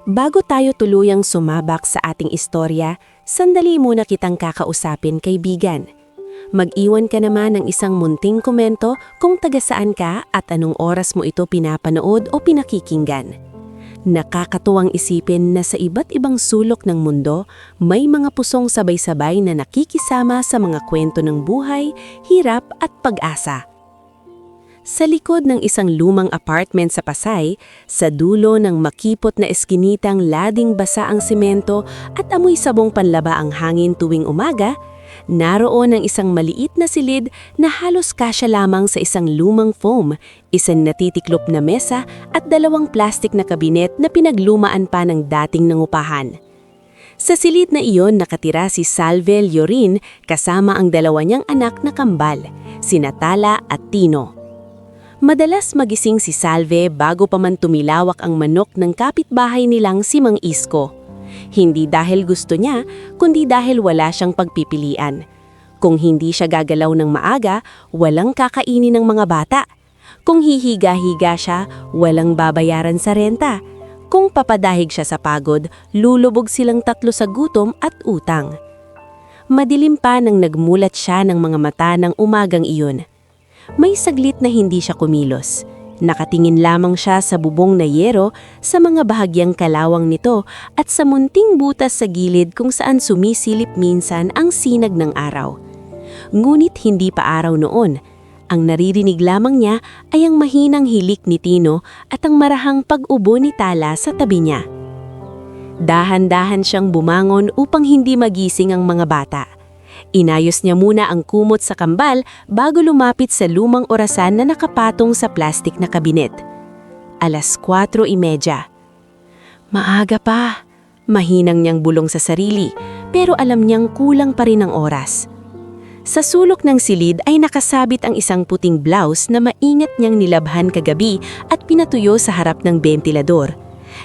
Bago tayo tuluyang sumabak sa ating istorya, sandali muna kitang kakausapin, kaibigan. Mag-iwan ka naman ng isang munting komento kung taga saan ka at anong oras mo ito pinapanood o pinakikinggan. Nakakatuwang isipin na sa iba't ibang sulok ng mundo, may mga pusong sabay-sabay na nakikisama sa mga kwento ng buhay, hirap at pag-asa. Sa likod ng isang lumang apartment sa Pasay, sa dulo ng makipot na eskinitang lading basa ang semento at amoy sabong panlaba ang hangin tuwing umaga, naroon ang isang maliit na silid na halos kasya lamang sa isang lumang foam, isang natitiklop na mesa at dalawang plastik na kabinet na pinaglumaan pa ng dating nangupahan. Sa silid na iyon nakatira si Salve Llorin kasama ang dalawa niyang anak na kambal, sina Tala at Tino. Madalas magising si Salve bago pa man tumilawak ang manok ng kapitbahay nilang si Mang Isko. Hindi dahil gusto niya, kundi dahil wala siyang pagpipilian. Kung hindi siya gagalaw ng maaga, walang kakainin ng mga bata. Kung hihiga-higa siya, walang babayaran sa renta. Kung papadahig siya sa pagod, lulubog silang tatlo sa gutom at utang. Madilim pa nang nagmulat siya ng mga mata ng umagang iyon. May saglit na hindi siya kumilos. Nakatingin lamang siya sa bubong na yero, sa mga bahagyang kalawang nito at sa munting butas sa gilid kung saan sumisilip minsan ang sinag ng araw. Ngunit hindi pa araw noon. Ang naririnig lamang niya ay ang mahinang hilik ni Tino at ang marahang pag-ubo ni Tala sa tabi niya. Dahan-dahan siyang bumangon upang hindi magising ang mga bata. Inayos niya muna ang kumot sa kambal bago lumapit sa lumang orasan na nakapatong sa plastik na kabinet. 4:30. Maaga pa. Mahinang niyang bulong sa sarili, pero alam niyang kulang pa rin ang oras. Sa sulok ng silid ay nakasabit ang isang puting blouse na maingat niyang nilabhan kagabi at pinatuyo sa harap ng bentilador.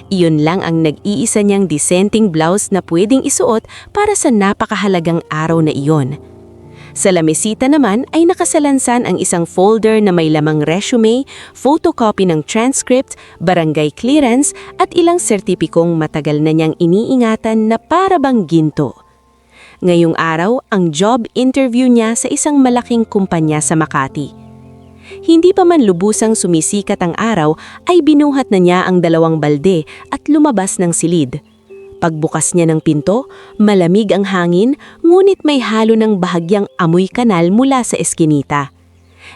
Iyon lang ang nag-iisa niyang dissenting blouse na pwedeng isuot para sa napakahalagang araw na iyon. Sa lamesita naman ay nakasalansan ang isang folder na may lamang resume, photocopy ng transcript, barangay clearance at ilang sertipikong matagal na niyang iniingatan na para bang ginto. Ngayong araw, ang job interview niya sa isang malaking kumpanya sa Makati. Hindi pa man lubusang sumisikat ang araw ay binuhat na niya ang 2 balde at lumabas ng silid. Pagbukas niya ng pinto, malamig ang hangin ngunit may halo ng bahagyang amoy kanal mula sa eskinita.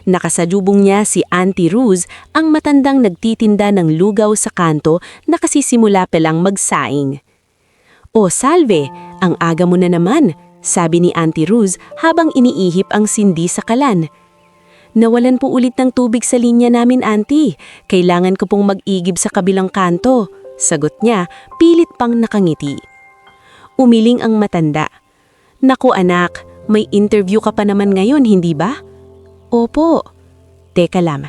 Nakasalubong niya si Auntie Rose, ang matandang nagtitinda ng lugaw sa kanto na kasisimula pa lang magsaing. "O Salve, ang aga mo na naman," sabi ni Auntie Rose habang iniihip ang sindi sa kalan. "Nawalan po ulit ng tubig sa linya namin, Auntie. Kailangan ko pong mag-igib sa kabilang kanto," sagot niya, pilit pang nakangiti. Umiling ang matanda. "Naku anak, may interview ka pa naman ngayon, hindi ba?" "Opo." "Teka lang."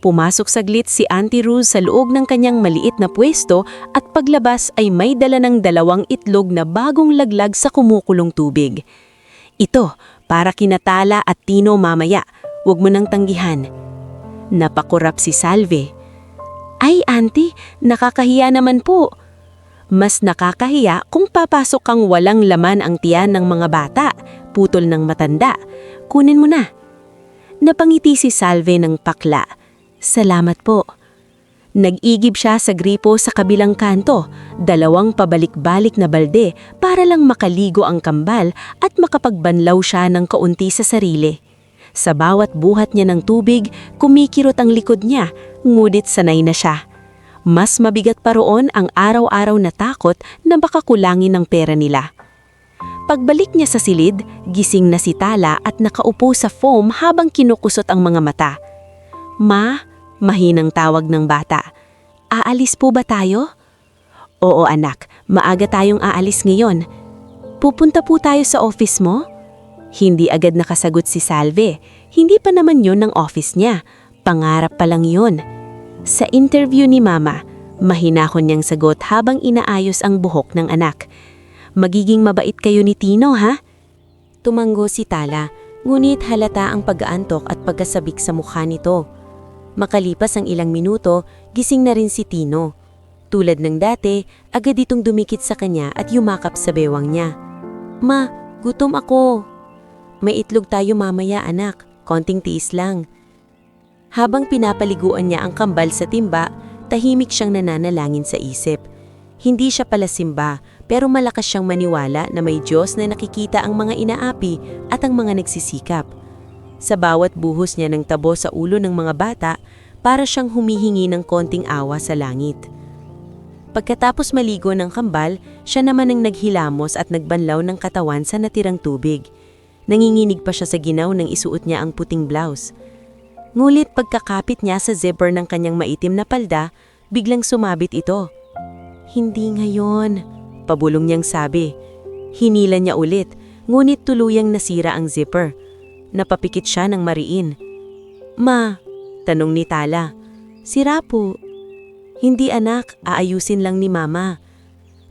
Pumasok saglit si Auntie Rose sa loob ng kanyang maliit na pwesto at paglabas ay may dala ng 2 itlog na bagong laglag sa kumukulong tubig. "Ito, para kina Tala at Tino mamaya. Huwag mo nang tanggihan." Napakurap si Salve. "Ay, Auntie, nakakahiya naman po." "Mas nakakahiya kung papasok kang walang laman ang tiyan ng mga bata," putol ng matanda. "Kunin mo na." Napangiti si Salve ng pakla. "Salamat po." Nag-igib siya sa gripo sa kabilang kanto, 2 pabalik-balik na balde para lang makaligo ang kambal at makapagbanlaw siya ng kaunti sa sarili. Sa bawat buhat niya ng tubig, kumikirot ang likod niya, ngunit sanay na siya. Mas mabigat pa roon ang araw-araw na takot na baka kulangin ng pera nila. Pagbalik niya sa silid, gising na si Tala at nakaupo sa foam habang kinukusot ang mga mata. "Ma," mahinang tawag ng bata. "Aalis po ba tayo?" "Oo anak, maaga tayong aalis ngayon." "Pupunta po tayo sa office mo?" Hindi agad nakasagot si Salve. Hindi pa naman yun ng office niya. Pangarap pa lang yun. "Sa interview ni Mama," mahinahon niyang sagot habang inaayos ang buhok ng anak. "Magiging mabait kayo ni Tino, ha?" Tumanggo si Tala, ngunit halata ang pag-aantok at pagkasabik sa mukha nito. Makalipas ang ilang minuto, gising na rin si Tino. Tulad ng dati, agad itong dumikit sa kanya at yumakap sa bewang niya. Ma, gutom ako. May itlog tayo mamaya anak, konting tiis lang. Habang pinapaliguan niya ang kambal sa timba, tahimik siyang nananalangin sa isip. Hindi siya pala simba, pero malakas siyang maniwala na may Diyos na nakikita ang mga inaapi at ang mga nagsisikap. Sa bawat buhos niya ng tabo sa ulo ng mga bata, para siyang humihingi ng konting awa sa langit. Pagkatapos maligo ng kambal, siya naman ang naghilamos at nagbanlaw ng katawan sa natirang tubig. Nanginginig pa siya sa ginaw nang isuot niya ang puting blouse. Ngulit pagkakapit niya sa zipper ng kanyang maitim na palda, biglang sumabit ito. Hindi ngayon, pabulong niyang sabi. Hinila niya ulit, ngunit tuluyang nasira ang zipper. Napapikit siya ng mariin. Ma, tanong ni Tala. Sira po. Hindi anak, aayusin lang ni Mama.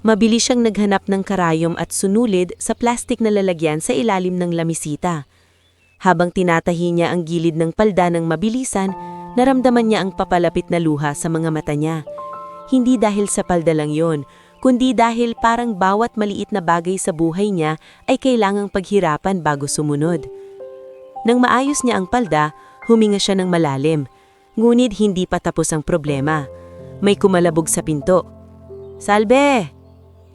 Mabilis siyang naghanap ng karayom at sunulid sa plastik na lalagyan sa ilalim ng lamisita. Habang tinatahi niya ang gilid ng palda ng mabilisan, naramdaman niya ang papalapit na luha sa mga mata niya. Hindi dahil sa palda lang yon, kundi dahil parang bawat maliit na bagay sa buhay niya ay kailangang paghirapan bago sumunod. Nang maayos niya ang palda, huminga siya ng malalim. Ngunit hindi pa tapos ang problema. May kumalabog sa pinto. Salbe!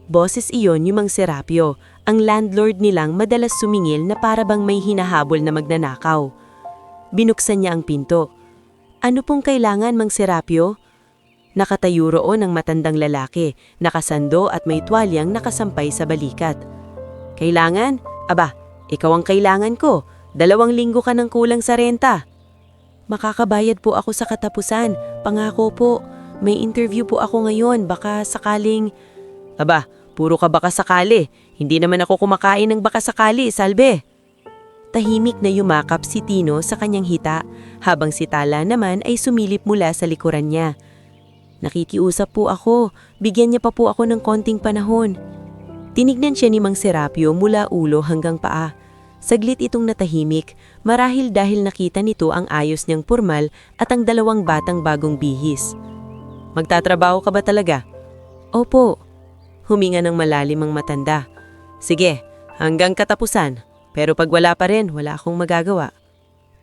Boses iyon yung Mang Serapio, ang landlord nilang madalas sumingil na para bang may hinahabol na magnanakaw. Binuksan niya ang pinto. Ano pong kailangan, Mang Serapio? Nakatayo roon ang matandang lalaki, nakasando at may tuwalyang nakasampay sa balikat. Kailangan? Aba, ikaw ang kailangan ko. 2 linggo ka ng kulang sa renta. Makakabayad po ako sa katapusan, pangako po. May interview po ako ngayon, baka sakaling... Aba, puro ka baka sakali. Hindi naman ako kumakain ng baka sakali, Salbe. Tahimik na yumakap si Tino sa kanyang hita, habang si Tala naman ay sumilip mula sa likuran niya. Nakikiusap po ako, bigyan niya pa po ako ng konting panahon. Tinignan siya ni Mang Serapio mula ulo hanggang paa. Saglit itong natahimik, marahil dahil nakita nito ang ayos niyang pormal at ang 2 batang bagong bihis. Magtatrabaho ka ba talaga? Opo. Huminga ng malalim ang matanda. Sige, hanggang katapusan. Pero pag wala pa rin, wala akong magagawa.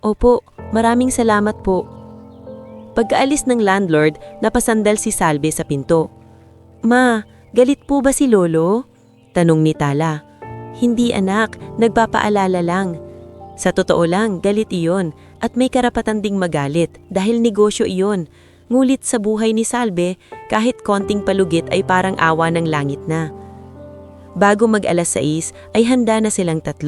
Opo, maraming salamat po. Pagkaalis ng landlord, napasandal si Salve sa pinto. Ma, galit po ba si Lolo? Tanong ni Tala. Hindi anak, nagpapaalala lang. Sa totoo lang, galit iyon at may karapatan ding magalit dahil negosyo iyon. Ngulit sa buhay ni Salve, kahit konting palugit ay parang awa ng langit na. Bago mag-alas 6 ay handa na silang 3.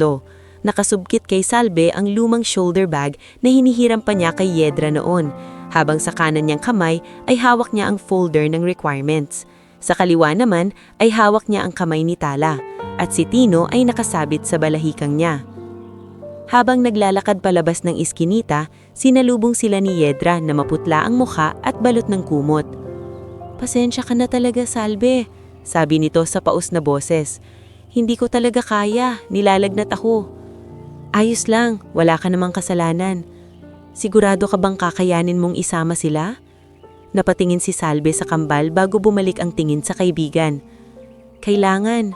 Nakasubkit kay Salve ang lumang shoulder bag na hinihiram pa niya kay Yedra noon, habang sa kanan niyang kamay ay hawak niya ang folder ng requirements. Sa kaliwa naman ay hawak niya ang kamay ni Tala, at si Tino ay nakasabit sa balahikang niya. Habang naglalakad palabas ng iskinita, sinalubong sila ni Yedra na maputla ang mukha at balot ng kumot. Pasensya ka na talaga, Salve, sabi nito sa paus na boses. Hindi ko talaga kaya, nilalagnat ako. Ayos lang, wala ka namang kasalanan. Sigurado ka bang kakayanin mong isama sila? Napatingin si Salve sa kambal bago bumalik ang tingin sa kaibigan. Kailangan.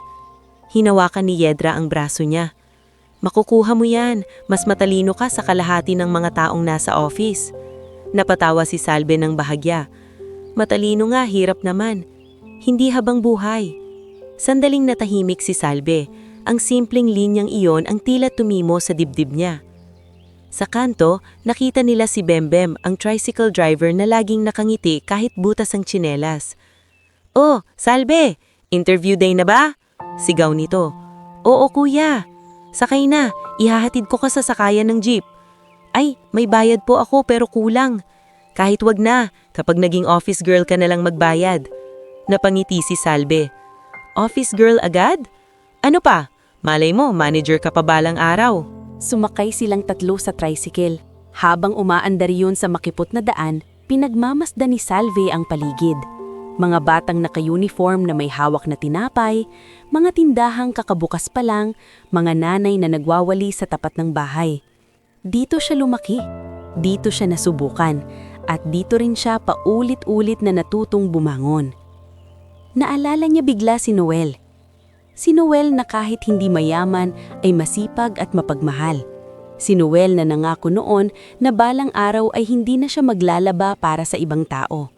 Hinawakan ni Yedra ang braso niya. Makukuha mo yan, mas matalino ka sa kalahati ng mga taong nasa office. Napatawa si Salve ng bahagya. Matalino nga, hirap naman. Hindi habang buhay. Sandaling natahimik si Salve. Ang simpleng linyang iyon ang tila tumimo sa dibdib niya. Sa kanto, nakita nila si Bembem, ang tricycle driver na laging nakangiti kahit butas ang tsinelas. Oh, Salve! Interview day na ba? Sigaw nito. Oo kuya. Sakay na, ihahatid ko ka sa sakayan ng jeep. Ay, may bayad po ako pero kulang. Kahit wag na, kapag naging office girl ka na lang magbayad. Napangiti si Salve. Office girl agad? Ano pa? Malay mo, manager ka pa balang araw. Sumakay silang 3 sa tricycle. Habang umaandar yun sa makipot na daan, pinagmamasdan ni Salve ang paligid. Mga batang naka-uniform na may hawak na tinapay, mga tindahang kakabukas pa lang, mga nanay na nagwawali sa tapat ng bahay. Dito siya lumaki, dito siya nasubukan, at dito rin siya paulit-ulit na natutong bumangon. Naalala niya bigla si Noel. Si Noel na kahit hindi mayaman ay masipag at mapagmahal. Si Noel na nangako noon na balang araw ay hindi na siya maglalaba para sa ibang tao.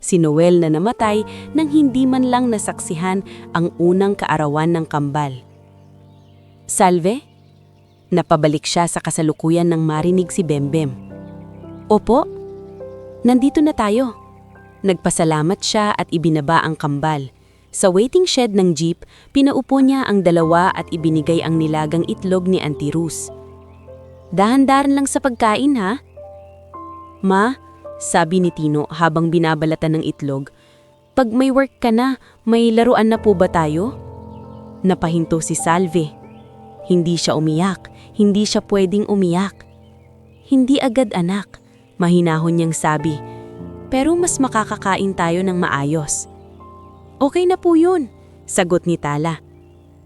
Si Noel na namatay nang hindi man lang nasaksihan ang unang kaarawan ng kambal. Salve? Napabalik siya sa kasalukuyan nang marinig si Bembem. Opo, nandito na tayo. Nagpasalamat siya at ibinaba ang kambal. Sa waiting shed ng jeep, pinaupo niya ang dalawa at ibinigay ang nilagang itlog ni Auntie Rose. Dahan-dahan lang sa pagkain ha? Ma, sabi ni Tino habang binabalatan ng itlog, pag may work ka na, may laruan na po ba tayo? Napahinto si Salve. Hindi siya umiyak, hindi siya pwedeng umiyak. Hindi agad anak, mahinahon niyang sabi, pero mas makakakain tayo ng maayos. Okay na po yun, sagot ni Tala.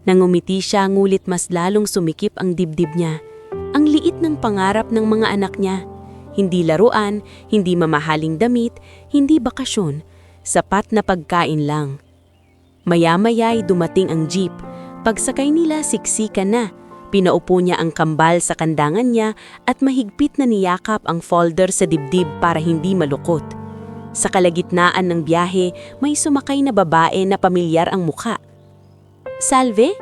Nangumiti siya ngulit mas lalong sumikip ang dibdib niya. Ang liit ng pangarap ng mga anak niya. Hindi laruan, hindi mamahaling damit, hindi bakasyon. Sapat na pagkain lang. Maya-maya ay dumating ang jeep. Pagsakay nila siksikan na. Pinaupo niya ang kambal sa kandangan niya at mahigpit na niyakap ang folder sa dibdib para hindi malukot. Sa kalagitnaan ng biyahe, may sumakay na babae na pamilyar ang mukha. Salve?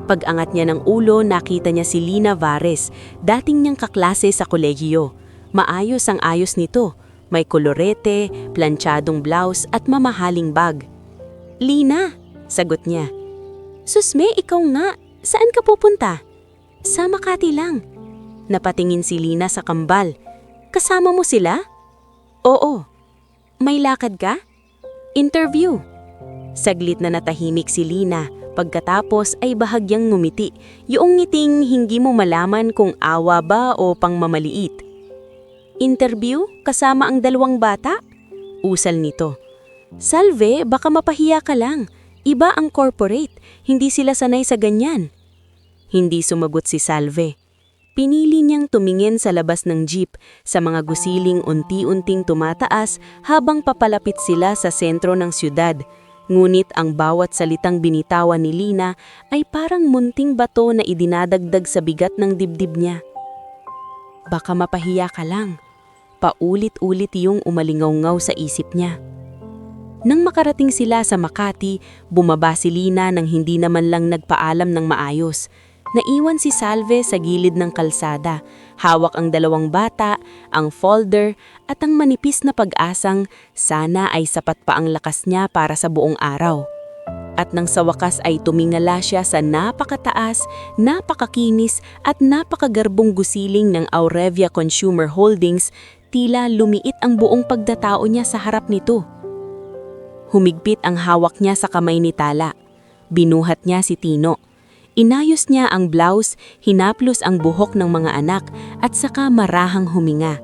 Pag-angat niya ng ulo, nakita niya si Lina Vares, dating niyang kaklase sa kolehiyo. Maayos ang ayos nito. May kolorete, planchadong blouse at mamahaling bag. Lina, sagot niya. Susme, ikaw nga. Saan ka pupunta? Sa Makati lang. Napatingin si Lina sa kambal. Kasama mo sila? Oo. May lakad ka? Interview. Saglit na natahimik si Lina. Pagkatapos ay bahagyang ngumiti, yung ngiting hindi mo malaman kung awa ba o pangmamaliit. Interview kasama ang dalawang bata? Usal nito. Salve, baka mapahiya ka lang. Iba ang corporate, hindi sila sanay sa ganyan. Hindi sumagot si Salve. Pinili niyang tumingin sa labas ng jeep sa mga gusiling unti-unting tumataas habang papalapit sila sa sentro ng syudad. Ngunit ang bawat salitang binitawan ni Lina ay parang munting bato na idinadagdag sa bigat ng dibdib niya. Baka mapahiya ka lang. Paulit-ulit yung umalingaw-ngaw sa isip niya. Nang makarating sila sa Makati, bumaba si Lina nang hindi naman lang nagpaalam ng maayos. Naiwan si Salve sa gilid ng kalsada, hawak ang dalawang bata, ang folder at ang manipis na pag-asang sana ay sapat pa ang lakas niya para sa buong araw. At nang sa wakas ay tumingala siya sa napakataas, napakakinis at napakagarbong gusiling ng Aurevia Consumer Holdings, tila lumiit ang buong pagdatao niya sa harap nito. Humigpit ang hawak niya sa kamay ni Tala. Binuhat niya si Tino. Inayos niya ang blouse, hinaplos ang buhok ng mga anak at saka marahang huminga.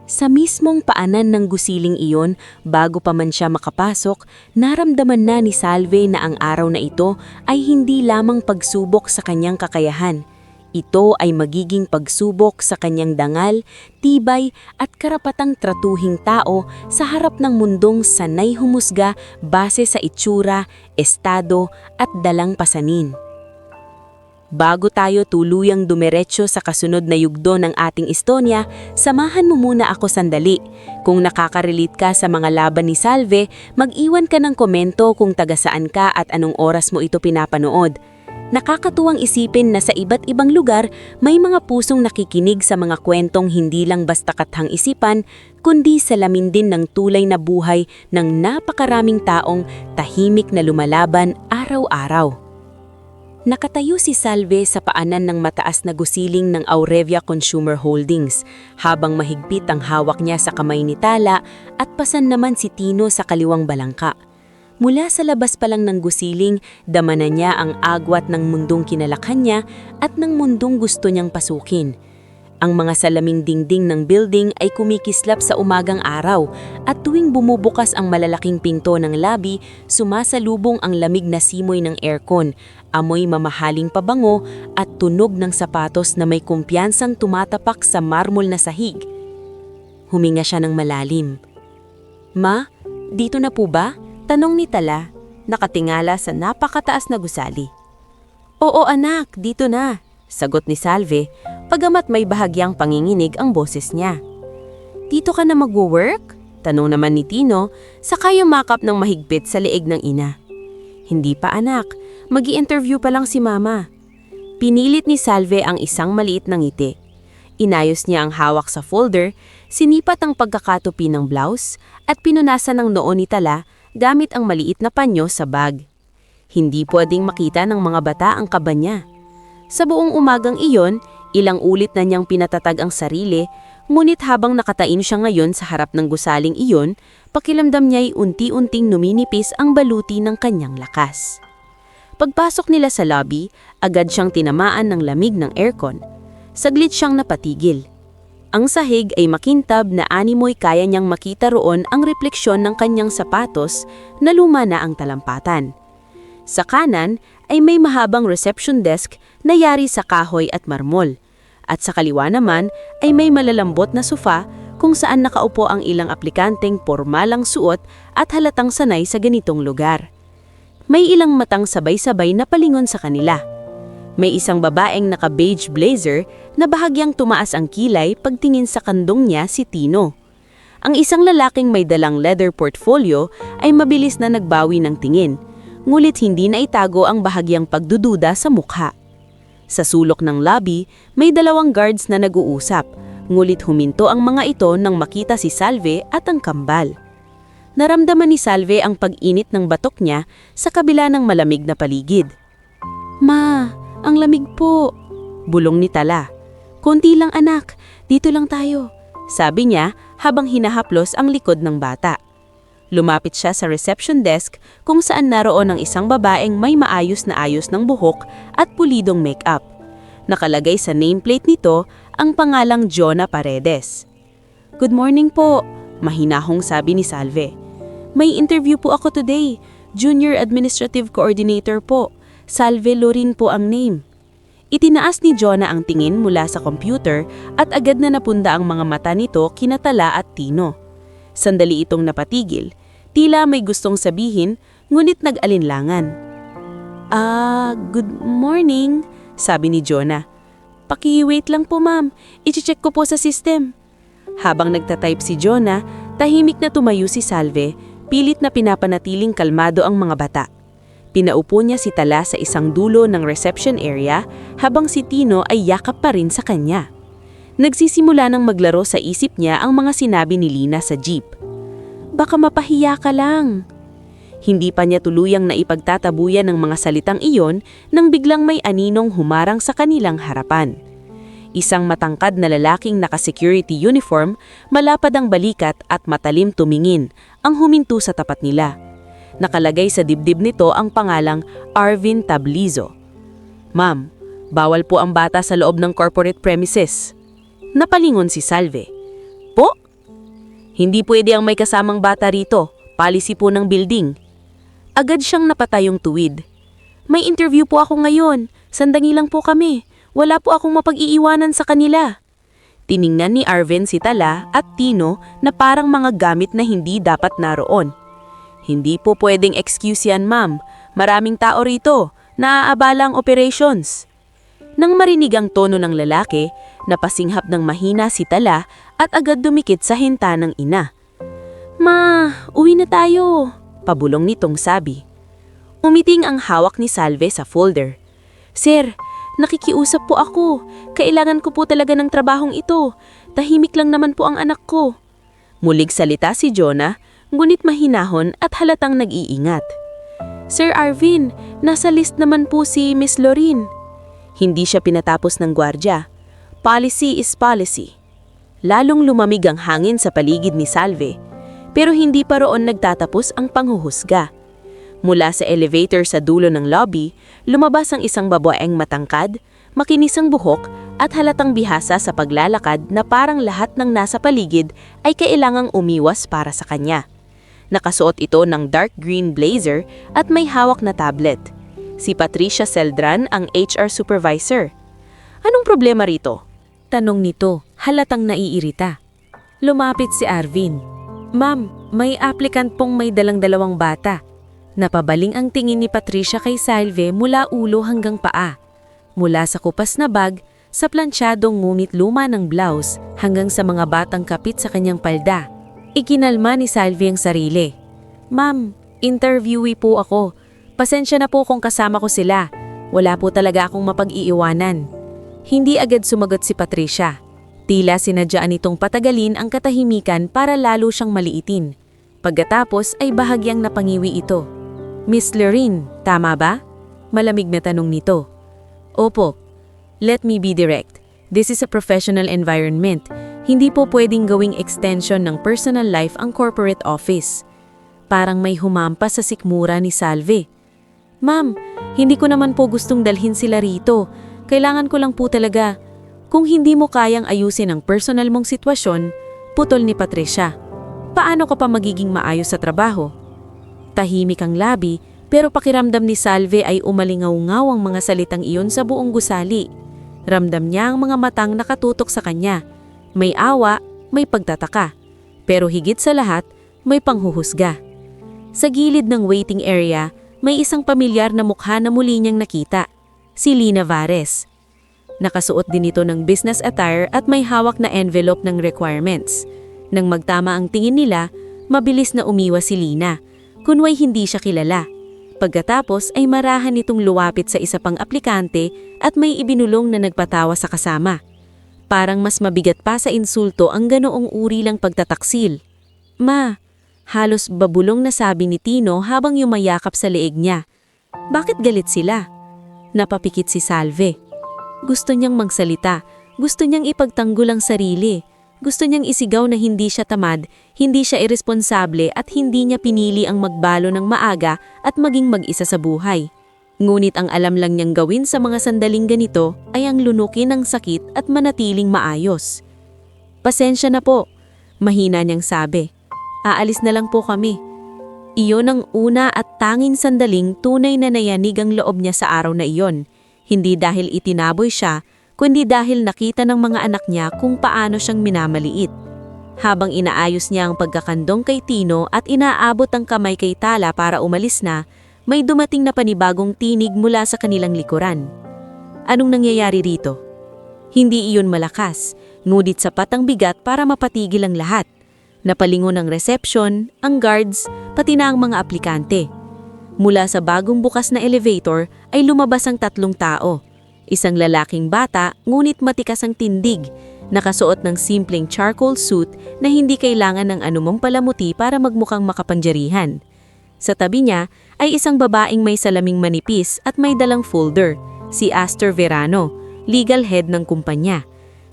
Sa mismong paanan ng gusiling iyon, bago pa man siya makapasok, naramdaman na ni Salve na ang araw na ito ay hindi lamang pagsubok sa kanyang kakayahan. Ito ay magiging pagsubok sa kanyang dangal, tibay at karapatang tratuhing tao sa harap ng mundong sanay humusga base sa itsura, estado at dalang pasanin. Bago tayo tuluyang dumiretso sa kasunod na yugto ng ating istorya, samahan mo muna ako sandali. Kung nakaka-relate ka sa mga laban ni Salve, mag-iwan ka ng komento kung taga saan ka at anong oras mo ito pinapanood. Nakakatuwang isipin na sa iba't ibang lugar, may mga pusong nakikinig sa mga kwentong hindi lang basta kathang isipan, kundi salamin din ng tulay na buhay ng napakaraming taong tahimik na lumalaban araw-araw. Nakatayo si Salve sa paanan ng mataas na gusiling ng Aurevia Consumer Holdings, habang mahigpit ang hawak niya sa kamay ni Tala at pasan naman si Tino sa kaliwang balangka. Mula sa labas pa lang ng gusiling, dama na niya ang agwat ng mundong kinalakhan niya at ng mundong gusto niyang pasukin. Ang mga salaming dingding ng building ay kumikislap sa umagang araw at tuwing bumubukas ang malalaking pinto ng lobby, sumasalubong ang lamig na simoy ng aircon, amoy mamahaling pabango at tunog ng sapatos na may kumpiyansang tumatapak sa marmol na sahig. Huminga siya ng malalim. Ma, dito na po ba? Tanong ni Tala. nakatingala sa napakataas na gusali. "Oo anak, dito na," sagot ni Salve, pagamat may bahagyang panginginig ang boses niya. "Dito ka na mag-work?" tanong naman ni Tino, saka yumakap ng mahigpit sa leeg ng ina. "Hindi pa anak, mag-i-interview pa lang si mama." Pinilit ni Salve ang isang maliit na ngiti. Inayos niya ang hawak sa folder, sinipat ang pagkakatupi ng blouse, at pinunasan ng noo ni Tala gamit ang maliit na panyo sa bag. Hindi pwedeng makita ng mga bata ang kaba niya. Sa buong umagang iyon, ilang ulit na niyang pinatatag ang sarili, ngunit habang nakatain siya ngayon sa harap ng gusaling iyon, pakiramdam niya'y unti-unting numinipis ang baluti ng kanyang lakas. Pagpasok nila sa lobby, agad siyang tinamaan ng lamig ng aircon. Saglit siyang napatigil. Ang sahig ay makintab na animoy kaya niyang makita roon ang refleksyon ng kanyang sapatos na luma na ang talampatan. Sa kanan ay may mahabang reception desk na yari sa kahoy at marmol. At sa kaliwa naman ay may malalambot na sofa kung saan nakaupo ang ilang aplikanteng pormalang suot at halatang sanay sa ganitong lugar. May ilang matang sabay-sabay na palingon sa kanila. May isang babaeng naka-beige blazer na bahagyang tumaas ang kilay pagtingin sa kandong niya si Tino. Ang isang lalaking may dalang leather portfolio ay mabilis na nagbawi ng tingin, ngulit hindi na itago ang bahagyang pagdududa sa mukha. Sa sulok ng lobby, may 2 guards na nag-uusap, ngulit huminto ang mga ito nang makita si Salve at ang kambal. Naramdaman ni Salve ang pag-init ng batok niya sa kabila ng malamig na paligid. "Ma, ang lamig po," bulong ni Tala. "Konti lang anak, dito lang tayo," sabi niya habang hinahaplos ang likod ng bata. Lumapit siya sa reception desk kung saan naroon ang isang babaeng may maayos na ayos ng buhok at pulidong make-up. Nakalagay sa nameplate nito ang pangalang Jonah Paredes. "Good morning po," mahinahong sabi ni Salve. "May interview po ako today. Junior Administrative Coordinator po. Salve Lorin po ang name." Itinaas ni Jonah ang tingin mula sa computer at agad na napunda ang mga mata nito kina Tala at Tino. Sandali itong napatigil. Tila may gustong sabihin, ngunit nag-alinlangan. Good morning," sabi ni Jonah. "Paki-wait lang po ma'am, i-check ko po sa system." Habang nagtatype si Jonah, tahimik na tumayo si Salve, pilit na pinapanatiling kalmado ang mga bata. Pinaupo niya si Tala sa isang dulo ng reception area habang si Tino ay yakap pa rin sa kanya. Nagsisimula ng maglaro sa isip niya ang mga sinabi ni Lina sa jeep. "Baka mapahiya ka lang." Hindi pa niya tuluyang naipagtatabuyan ng mga salitang iyon nang biglang may aninong humarang sa kanilang harapan. Isang matangkad na lalaking naka-security uniform, malapad ang balikat at matalim tumingin, ang huminto sa tapat nila. Nakalagay sa dibdib nito ang pangalang Arvin Tablizo. "Ma'am, bawal po ang bata sa loob ng corporate premises." Napalingon si Salve. "Po? Hindi pwede ang may kasamang bata rito. Policy po ng building." Agad siyang napatayong tuwid. "May interview po ako ngayon. Sandali lang po kami. Wala po akong mapag-iiwanan sa kanila." Tiningnan ni Arvin si Tala at Tino na parang mga gamit na hindi dapat naroon. "Hindi po pwedeng excuse yan, ma'am. Maraming tao rito. Naaabala ang operations." Nang marinig ang tono ng lalaki, napasinghap ng mahina si Tala at agad dumikit sa hinta ng ina. "Ma, uwi na tayo," pabulong nitong sabi. Umiting ang hawak ni Salve sa folder. "Sir, nakikiusap po ako. Kailangan ko po talaga ng trabahong ito. Tahimik lang naman po ang anak ko." Mulig salita si Jonah, ngunit mahinahon at halatang nag-iingat. "Sir Arvin, nasa list naman po si Miss Lorin." Hindi siya pinatapos ng gwardya. Policy is policy. Lalong lumamig ang hangin sa paligid ni Salve, pero hindi pa roon nagtatapos ang panghuhusga. Mula sa elevator sa dulo ng lobby, lumabas ang isang babaeng matangkad, makinis ang buhok at halatang bihasa sa paglalakad na parang lahat ng nasa paligid ay kailangang umiwas para sa kanya. Nakasuot ito ng dark green blazer at may hawak na tablet. Si Patricia Celdran ang HR supervisor. "Anong problema rito?" tanong nito, halatang naiirita. Lumapit si Arvin. "Ma'am, may applicant pong may dalang-dalawang bata. Napabaling ang tingin ni Patricia kay Salve mula ulo hanggang paa. Mula sa kupas na bag, sa plantsyadong ngunit luma ng blouse hanggang sa mga batang kapit sa kanyang palda. Ikinalma ni Salve ang sarili. "Ma'am, interviewee po ako. Pasensya na po kung kasama ko sila. Wala po talaga akong mapag-iiwanan." Hindi agad sumagot si Patricia. Tila sinadyaan nitong patagalin ang katahimikan para lalo siyang maliitin. Pagkatapos ay bahagyang napangiwi ito. "Miss Lorraine, tama ba?" Malamig na tanong nito. "Opo. Let me be direct. This is a professional environment. Hindi po pwedeng gawing extension ng personal life ang corporate office." Parang may humampas sa sikmura ni Salve. "Ma'am, hindi ko naman po gustong dalhin sila rito. Kailangan ko lang po talaga." "Kung hindi mo kayang ayusin ang personal mong sitwasyon," putol ni Patricia, "paano ka pa magiging maayos sa trabaho?" Tahimik ang labi, pero pakiramdam ni Salve ay umalingaw-ngaw ang mga salitang iyon sa buong gusali. Ramdam niya ang mga matang nakatutok sa kanya. May awa, may pagtataka. Pero higit sa lahat, may panghuhusga. Sa gilid ng waiting area, may isang pamilyar na mukha na muli niyang nakita. Si Lina Vares. Nakasuot din ito ng business attire at may hawak na envelope ng requirements. Nang magtama ang tingin nila, mabilis na umiwas si Lina. Kunway hindi siya kilala. Pagkatapos ay marahan nitong luwapit sa isa pang aplikante at may ibinulong na nagpatawa sa kasama. Parang mas mabigat pa sa insulto ang ganoong uri lang pagtataksil. "Ma," halos babulong na sabi ni Tino habang yumayakap sa leeg niya. "Bakit galit sila?" Napapikit si Salve. Gusto niyang magsalita, gusto niyang ipagtanggol ang sarili. Gusto niyang isigaw na hindi siya tamad, hindi siya iresponsable at hindi niya pinili ang magbalo ng maaga at maging mag-isa sa buhay. Ngunit ang alam lang niyang gawin sa mga sandaling ganito ay ang lunukin ng sakit at manatiling maayos. "Pasensya na po," mahina niyang sabi. "Aalis na lang po kami." Iyon ang una at tanging sandaling tunay na nayanig ang loob niya sa araw na iyon. Hindi dahil itinaboy siya, kundi dahil nakita ng mga anak niya kung paano siyang minamaliit. Habang inaayos niya ang pagkakandong kay Tino at inaabot ang kamay kay Tala para umalis na, may dumating na panibagong tinig mula sa kanilang likuran. Anong nangyayari rito? Hindi iyon malakas, ngunit sapat ang bigat para mapatigil ang lahat. Napalingon ang reception, ang guards, pati na ang mga aplikante. Mula sa bagong bukas na elevator ay lumabas ang 3 tao. Isang lalaking bata, ngunit matikas ang tindig, nakasuot ng simpleng charcoal suit na hindi kailangan ng anumang palamuti para magmukhang makapangyarihan. Sa tabi niya ay isang babaeng may salaming manipis at may dalang folder, si Astor Verano, legal head ng kumpanya.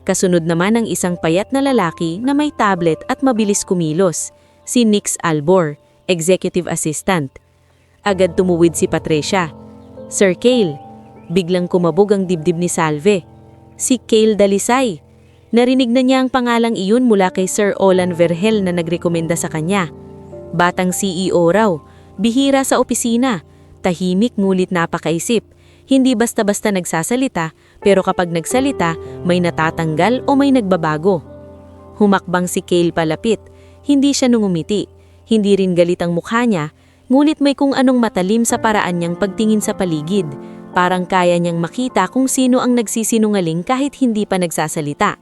Kasunod naman ang isang payat na lalaki na may tablet at mabilis kumilos, si Nix Albor, executive assistant. Agad tumuwid si Patricia. "Sir Cale." Biglang kumabog ang dibdib ni Salve. Si Cale Dalisay. Narinig na niya ang pangalang iyon mula kay Sir Olan Vergel na nagrekomenda sa kanya. Batang CEO raw, bihira sa opisina, tahimik ngunit napakaisip. Hindi basta-basta nagsasalita, pero kapag nagsalita, may natatanggal o may nagbabago. Humakbang si Cale palapit. Hindi siya nungumiti. Hindi rin galit ang mukha niya, ngunit may kung anong matalim sa paraan niyang pagtingin sa paligid. Parang kaya niyang makita kung sino ang nagsisinungaling kahit hindi pa nagsasalita.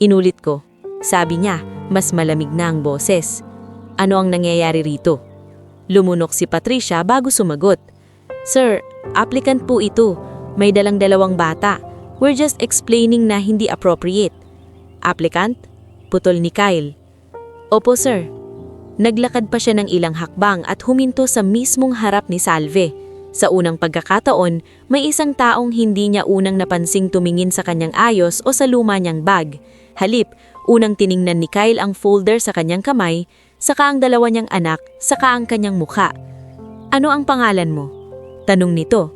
"Inulit ko," sabi niya, mas malamig na ang boses. "Ano ang nangyayari rito?" Lumunok si Patricia bago sumagot. "Sir, applicant po ito. May dalang 2 bata. We're just explaining na hindi appropriate." "Applicant?" putol ni Kyle. "Opo, sir." Naglakad pa siya ng ilang hakbang at huminto sa mismong harap ni Salve. Sa unang pagkakataon, may isang taong hindi niya unang napansing tumingin sa kanyang ayos o sa luma niyang bag. Halip, unang tiningnan ni Kyle ang folder sa kanyang kamay, saka ang 2 niyang anak, saka ang kanyang mukha. "Ano ang pangalan mo?" tanong nito.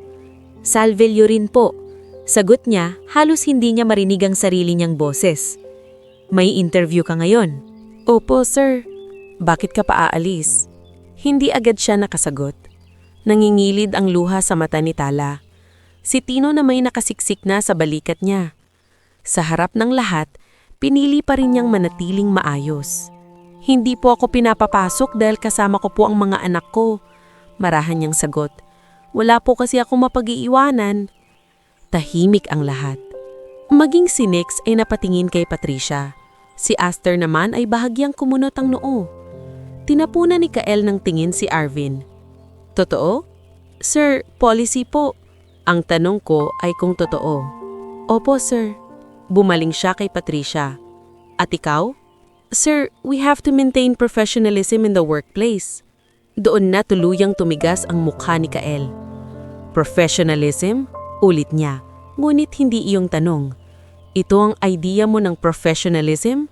"Salvelio rin po." Sagot niya, halos hindi niya marinig ang sarili niyang boses. "May interview ka ngayon?" "Opo, sir." "Bakit ka pa aalis?" Hindi agad siya nakasagot. Nangingilid ang luha sa mata ni Tala. Si Tino na may nakasiksik na sa balikat niya. Sa harap ng lahat, pinili pa rin niyang manatiling maayos. "Hindi po ako pinapapasok dahil kasama ko po ang mga anak ko. Marahan niyang sagot. Wala po kasi ako mapag-iiwanan. Tahimik ang lahat. Maging si Nix ay napatingin kay Patricia. Si Aster naman ay bahagyang kumunot ang noo. Tinapunan ni Kael ng tingin si Arvin. Totoo? Sir, policy po. Ang tanong ko ay kung totoo. Opo, sir. Bumaling siya kay Patricia. At ikaw? Sir, we have to maintain professionalism in the workplace. Doon na tuluyang tumigas ang mukha ni Kael. Professionalism? Ulit niya. Ngunit hindi iyong tanong. Ito ang idea mo ng professionalism?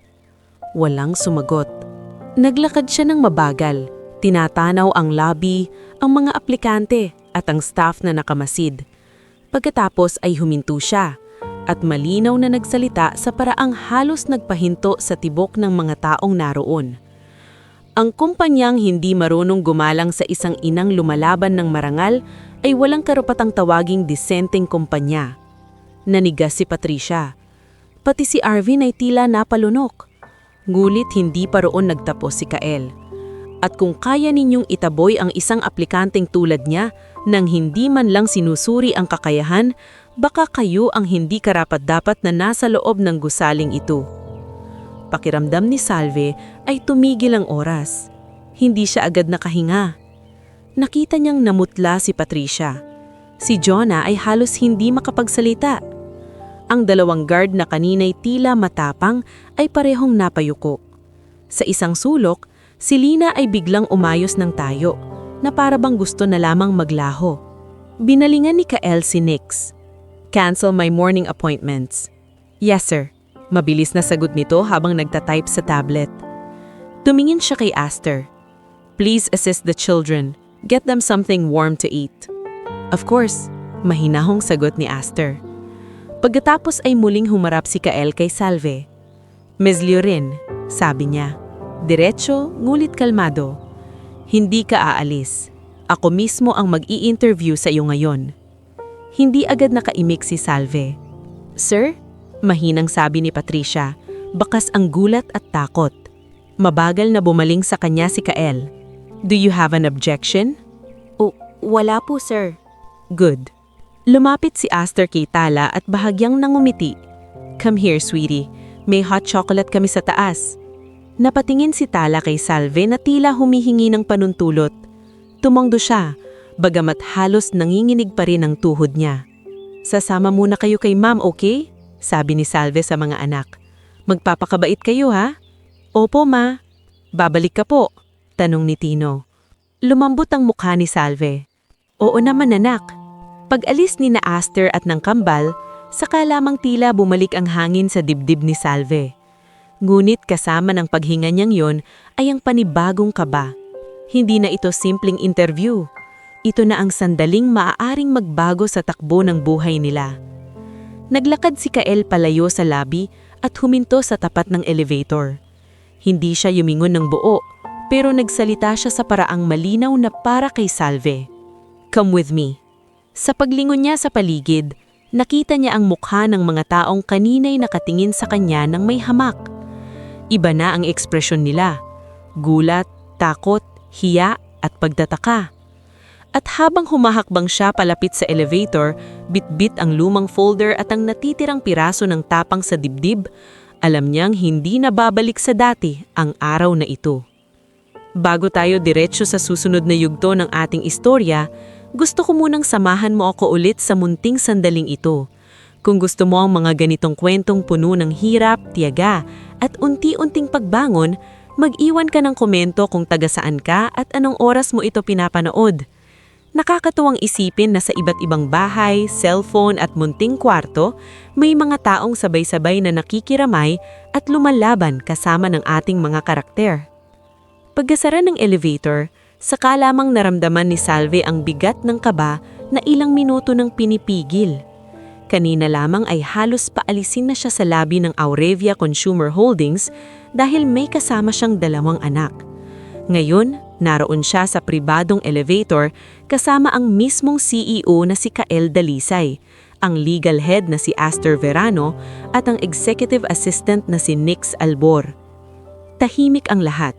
Walang sumagot. Naglakad siya ng mabagal. Tinatanaw ang lobby, ang mga aplikante at ang staff na nakamasid. Pagkatapos ay huminto siya at malinaw na nagsalita sa paraang halos nagpahinto sa tibok ng mga taong naroon. Ang kumpanyang hindi marunong gumalang sa isang inang lumalaban ng marangal ay walang karapatang tawaging disenteng kumpanya. Nanigas si Patricia. Pati si Arvin ay tila napalunok. Ngulit hindi pa roon nagtapos si Kael. At kung kaya ninyong itaboy ang isang aplikanteng tulad niya nang hindi man lang sinusuri ang kakayahan, baka kayo ang hindi karapat-dapat na nasa loob ng gusaling ito. Pakiramdam ni Salve ay tumigil ang oras. Hindi siya agad nakahinga. Nakita niyang namutla si Patricia. Si Jonah ay halos hindi makapagsalita. Ang dalawang guard na kanina'y tila matapang ay parehong napayuko. Sa isang sulok, si Lina ay biglang umayos ng tayo na para bang gusto na lamang maglaho. Binalingan ni Kael si Nix. Cancel my morning appointments. Yes, sir. Mabilis na sagot nito habang nagtatype sa tablet. Tumingin siya kay Aster. Please assist the children. Get them something warm to eat. Of course, mahinahong sagot ni Aster. Pagkatapos ay muling humarap si Kael kay Salve. Ms. Liorin, sabi niya. Diretso, ngulit kalmado. Hindi ka aalis. Ako mismo ang mag-i-interview sa iyo ngayon. Hindi agad nakaimik si Salve. Sir? Mahinang sabi ni Patricia, bakas ang gulat at takot. Mabagal na bumaling sa kanya si Kael. Do you have an objection? Wala po, sir. Good. Lumapit si Aster kay Tala at bahagyang nangumiti. Come here, sweetie. May hot chocolate kami sa taas. Napatingin si Tala kay Salve na tila humihingi ng panuntulot. Tumangdo siya, bagamat halos nanginginig pa rin ang tuhod niya. Sasama muna kayo kay ma'am, okay? Sabi ni Salve sa mga anak. Magpapakabait kayo, ha? Opo, ma. Babalik ka po, tanong ni Tino. Lumambot ang mukha ni Salve. Oo naman, anak. Pag-alis ni na Aster at ng kambal, saka lamang tila bumalik ang hangin sa dibdib ni Salve. Ngunit kasama ng paghinga niyang yon ay ang panibagong kaba. Hindi na ito simpleng interview. Ito na ang sandaling maaaring magbago sa takbo ng buhay nila. Naglakad si Kael palayo sa lobby at huminto sa tapat ng elevator. Hindi siya yumingon ng buo, pero nagsalita siya sa paraang malinaw na para kay Salve. Come with me. Sa paglingon niya sa paligid, nakita niya ang mukha ng mga taong kanina'y nakatingin sa kanya ng may hamak. Iba na ang ekspresyon nila. Gulat, takot, hiya at pagtataka. At habang humahakbang siya palapit sa elevator, bitbit ang lumang folder at ang natitirang piraso ng tapang sa dibdib, alam niyang hindi na babalik sa dati ang araw na ito. Bago tayo diretsyo sa susunod na yugto ng ating istorya, gusto ko munang samahan mo ako ulit sa munting sandaling ito. Kung gusto mo ang mga ganitong kwentong puno ng hirap, tiyaga at unti-unting pagbangon, mag-iwan ka ng komento kung taga saan ka at anong oras mo ito pinapanood. Nakakatuwang isipin na sa iba't ibang bahay, cellphone at munting kwarto, may mga taong sabay-sabay na nakikiramay at lumalaban kasama ng ating mga karakter. Pagkasara ng elevator, saka lamang naramdaman ni Salve ang bigat ng kaba na ilang minuto nang pinipigil. Kanina lamang ay halos paalisin na siya sa labi ng Aurevia Consumer Holdings dahil may kasama siyang 2 anak. Ngayon, naroon siya sa pribadong elevator kasama ang mismong CEO na si Kael Dalisay, ang legal head na si Aster Verano at ang executive assistant na si Nix Albor. Tahimik ang lahat.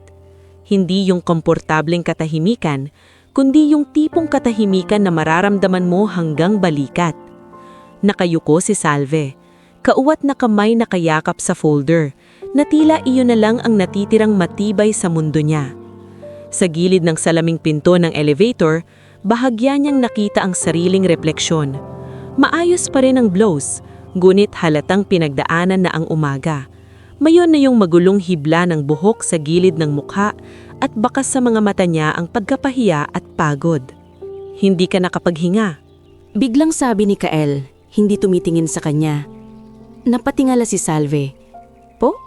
Hindi yung komportableng katahimikan, kundi yung tipong katahimikan na mararamdaman mo hanggang balikat. Nakayuko si Salve, kauwat na kamay nakayakap sa folder, na tila iyon na lang ang natitirang matibay sa mundo niya. Sa gilid ng salaming pinto ng elevator, bahagya niyang nakita ang sariling refleksyon. Maayos pa rin ang blouse, ngunit halatang pinagdaanan na ang umaga. Mayon na yung magulong hibla ng buhok sa gilid ng mukha at bakas sa mga mata niya ang pagkapahiya at pagod. Hindi ka nakapaghinga. Biglang sabi ni Kael, hindi tumitingin sa kanya. Napatingala si Salve. Po?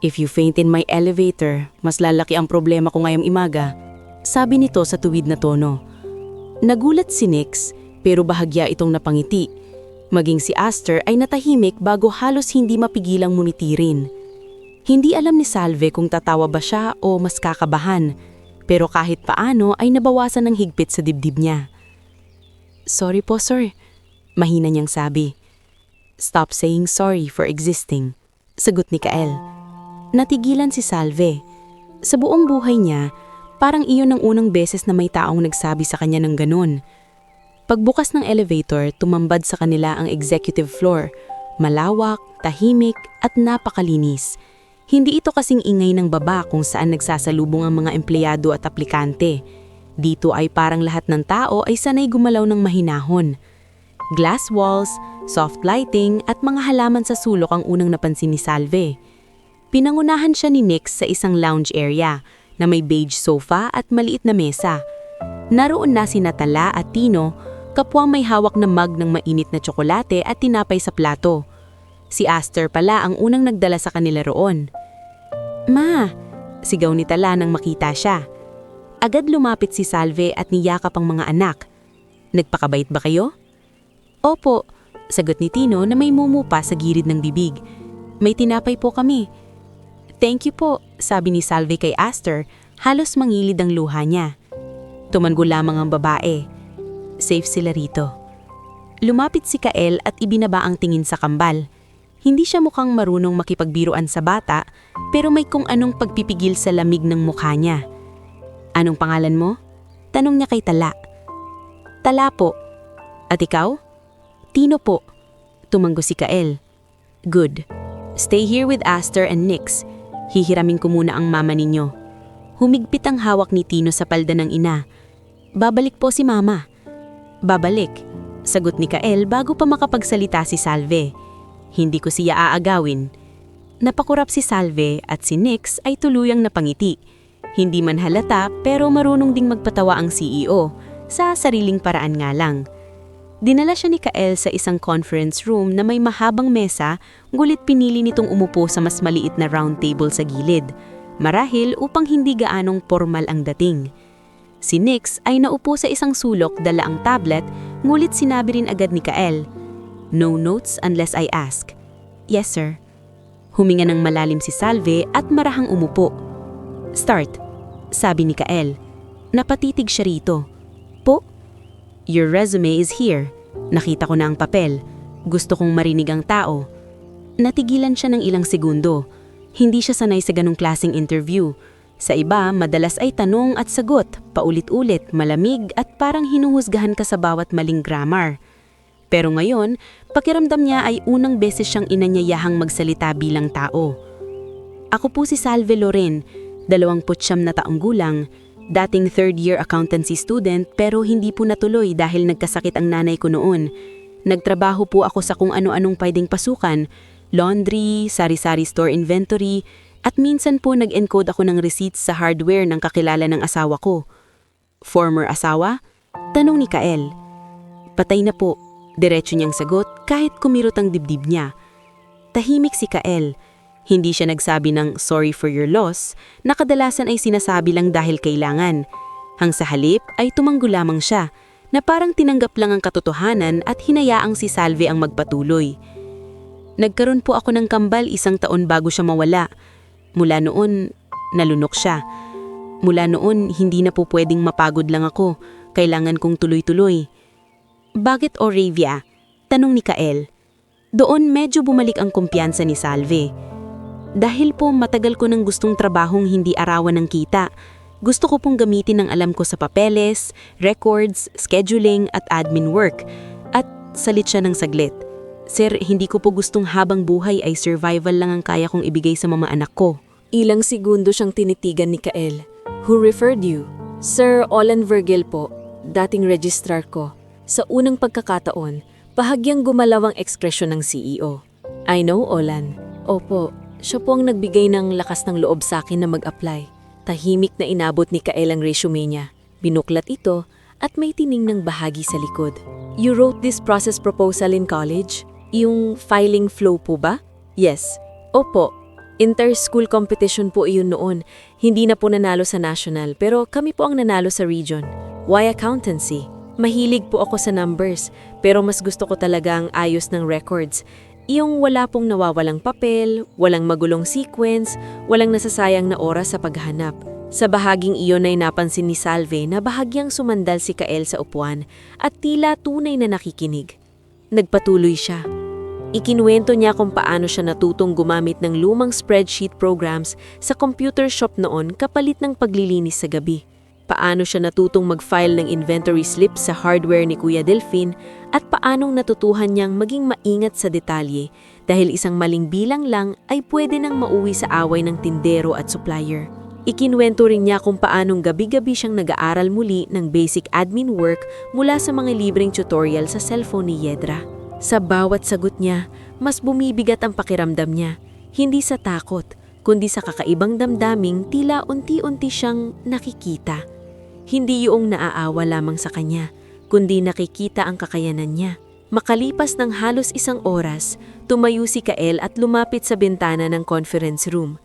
If you faint in my elevator, mas lalaki ang problema ko ngayong imaga. Sabi nito sa tuwid na tono. Nagulat si Nix, pero bahagya itong napangiti. Maging si Aster ay natahimik bago halos hindi mapigilang munitirin. Hindi alam ni Salve kung tatawa ba siya o mas kakabahan, pero kahit paano ay nabawasan ng higpit sa dibdib niya. Sorry po, sir. Mahina niyang sabi. Stop saying sorry for existing. Sagot ni Kael. Natigilan si Salve. Sa buong buhay niya, parang iyon ang unang beses na may taong nagsabi sa kanya ng ganun. Pagbukas ng elevator, tumambad sa kanila ang executive floor. Malawak, tahimik, at napakalinis. Hindi ito kasing ingay ng baba kung saan nagsasalubong ang mga empleyado at aplikante. Dito ay parang lahat ng tao ay sanay gumalaw ng mahinahon. Glass walls, soft lighting, at mga halaman sa sulok ang unang napansin ni Salve. Pinangunahan siya ni Nix sa isang lounge area na may beige sofa at maliit na mesa. Naroon na si Natala at Tino, kapwang may hawak na mug ng mainit na tsokolate at tinapay sa plato. Si Aster pala ang unang nagdala sa kanila roon. Ma! Sigaw ni Tala nang makita siya. Agad lumapit si Salve at niyakap ang mga anak. Nagpakabait ba kayo? Opo, sagot ni Tino na may mumupa sa gilid ng bibig. May tinapay po kami. Thank you po, sabi ni Salve kay Aster, halos mangilid ang luha niya. Tumango lamang ang babae. Safe sila rito. Lumapit si Kael at ibinaba ang tingin sa kambal. Hindi siya mukhang marunong makipagbiruan sa bata, pero may kung anong pagpipigil sa lamig ng mukha niya. Anong pangalan mo? Tanong niya kay Tala. Tala po. At ikaw? Tino po. Tumanggo si Kael. Good. Stay here with Aster and Nix. Hihiramin ko muna ang mama ninyo. Humigpit ang hawak ni Tino sa palda ng ina. Babalik po si mama. Babalik, sagot ni Kael bago pa makapagsalita si Salve. Hindi ko siya aagawin. Napakurap si Salve at si Nix ay tuluyang napangiti. Hindi man halata pero marunong ding magpatawa ang CEO, sa sariling paraan nga lang. Dinala siya ni Kael sa isang conference room na may mahabang mesa, ngulit pinili nitong umupo sa mas maliit na round table sa gilid, marahil upang hindi gaanong formal ang dating. Si Nix ay naupo sa isang sulok dala ang tablet, ngulit sinabi rin agad ni Kael, "No notes unless I ask." "Yes, sir." Huminga ng malalim si Salve at marahang umupo. "Start," sabi ni Kael. Napatitig siya rito. "Po?" "Your resume is here. Nakita ko na ang papel. Gusto kong marinig ang tao." Natigilan siya ng ilang segundo. Hindi siya sanay sa ganong klaseng interview. Sa iba, madalas ay tanong at sagot, paulit-ulit, malamig at parang hinuhusgahan ka sa bawat maling grammar. Pero ngayon, pakiramdam niya ay unang beses siyang inanyayahang magsalita bilang tao. "Ako po si Salve Loren, 29 na taong gulang, dating third-year accountancy student pero hindi po natuloy dahil nagkasakit ang nanay ko noon. Nagtrabaho po ako sa kung ano-anong pwedeng pasukan, laundry, sari-sari store inventory, at minsan po nag-encode ako ng receipts sa hardware ng kakilala ng asawa ko." "Former asawa?" tanong ni Kael. "Patay na po," diretso niyang sagot kahit kumirot ang dibdib niya. Tahimik si Kael. Hindi siya nagsabi ng "sorry for your loss" na kadalasan ay sinasabi lang dahil kailangan. Hang sa halip ay tumanggo lamang siya na parang tinanggap lang ang katotohanan at hinayaang si Salve ang magpatuloy. "Nagkaroon po ako ng kambal 1 taon bago siya mawala. Mula noon, nalunok siya. Mula noon, hindi na po pwedeng mapagod lang ako. Kailangan kong tuloy-tuloy." "Bakit Oravia?" tanong ni Kael. Doon medyo bumalik ang kumpiyansa ni Salve. "Dahil po matagal ko nang gustong trabahong hindi arawan ng kita. Gusto ko pong gamitin ang alam ko sa papeles, records, scheduling at admin work. At salit siya ng saglit. Sir, hindi ko po gustong habang buhay ay survival lang ang kaya kong ibigay sa mga anak ko. Ilang segundo siyang tinitigan ni Kael. Who referred you? Sir Olan Vergil po, dating registrar ko. Sa unang pagkakataon, bahagyang gumalaw ang ekspresyon ng CEO. I know, Olan. Opo, siya po ang nagbigay ng lakas ng loob sa akin na mag-apply. Tahimik na inabot ni Kael ang resume niya. Binuklat ito at may tiningnang bahagi sa likod. You wrote this process proposal in college? Yung filing flow po ba? Yes. Opo. Inter-school competition po iyon noon. Hindi na po nanalo sa national pero kami po ang nanalo sa region. Why accountancy? Mahilig po ako sa numbers pero mas gusto ko talaga ang ayos ng records. Yung wala pong nawawalang papel, walang magulong sequence, walang nasasayang na oras sa paghanap. Sa bahaging iyon ay napansin ni Salve na bahagyang sumandal si Kael sa upuan at tila tunay na nakikinig. Nagpatuloy siya. Ikinuwento niya kung paano siya natutong gumamit ng lumang spreadsheet programs sa computer shop noon kapalit ng paglilinis sa gabi. Paano siya natutong mag-file ng inventory slips sa hardware ni Kuya Delfin at paanong natutuhan niyang maging maingat sa detalye dahil isang maling bilang lang ay pwede nang mauwi sa away ng tindero at supplier. Ikinuwento rin niya kung paanong gabi-gabi siyang nag-aaral muli ng basic admin work mula sa mga libreng tutorial sa cellphone ni Yedra. Sa bawat sagot niya, mas bumibigat ang pakiramdam niya, hindi sa takot, kundi sa kakaibang damdaming tila unti-unti siyang nakikita. Hindi yung naaawa lamang sa kanya, kundi nakikita ang kakayanan niya. Makalipas ng halos 1 oras, tumayo si Kael at lumapit sa bintana ng conference room.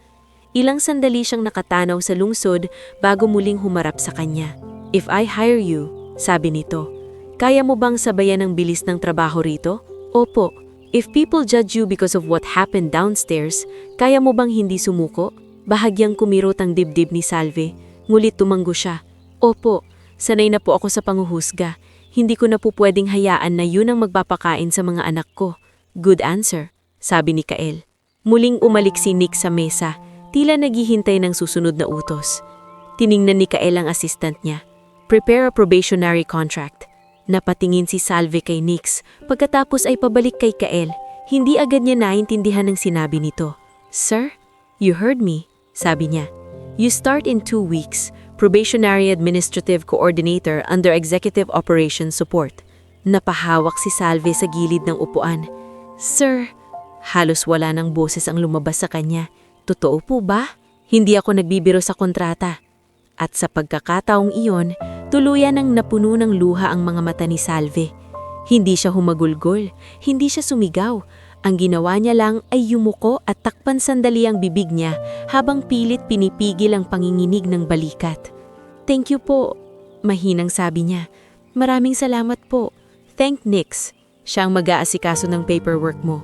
Ilang sandali siyang nakatanaw sa lungsod bago muling humarap sa kanya. If I hire you, sabi nito, kaya mo bang sabayan ang bilis ng trabaho rito? Opo. If people judge you because of what happened downstairs, kaya mo bang hindi sumuko? Bahagyang kumirot ang dibdib ni Salve, ngulit tumanggo siya. Opo, sanay na po ako sa panguhusga. Hindi ko na po pwedeng hayaan na yun ang magpapakain sa mga anak ko. Good answer, sabi ni Kael. Muling umalik si Nick sa mesa, tila naghihintay ng susunod na utos. Tiningnan ni Kael ang assistant niya. Prepare a probationary contract. Napatingin si Salve kay Nix, pagkatapos ay pabalik kay Kael. Hindi agad niya naintindihan ang sinabi nito. Sir, you heard me, sabi niya. You start in 2 weeks, Probationary Administrative Coordinator under Executive Operations Support. Napahawak si Salve sa gilid ng upuan. Sir, halos wala ng boses ang lumabas sa kanya. Totoo po ba? Hindi ako nagbibiro sa kontrata. At sa pagkakataong iyon, tuluyan ng napuno ng luha ang mga mata ni Salve. Hindi siya humagulgol, hindi siya sumigaw. Ang ginawa niya lang ay yumuko at takpan sandali ang bibig niya habang pilit pinipigil ang panginginig ng balikat. Thank you po, mahinang sabi niya. Maraming salamat po. Thank Nix. Siya ang mag-aasikaso ng paperwork mo.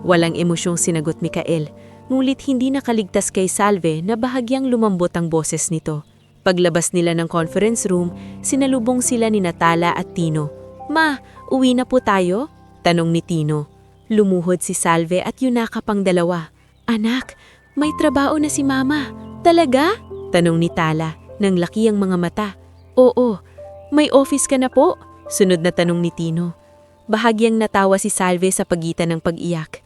Walang emosyong sinagot Mikael, ngulit hindi nakaligtas kay Salve na bahagyang lumambot ang boses nito. Paglabas nila ng conference room, sinalubong sila ni Natala at Tino. Ma, uwi na po tayo? Tanong ni Tino. Lumuhod si Salve at yunakap ang dalawa. Anak, may trabaho na si Mama. Talaga? Tanong ni Tala, nang laki ang mga mata. Oo, may office ka na po? Sunod na tanong ni Tino. Bahagyang natawa si Salve sa pagitan ng pag-iyak.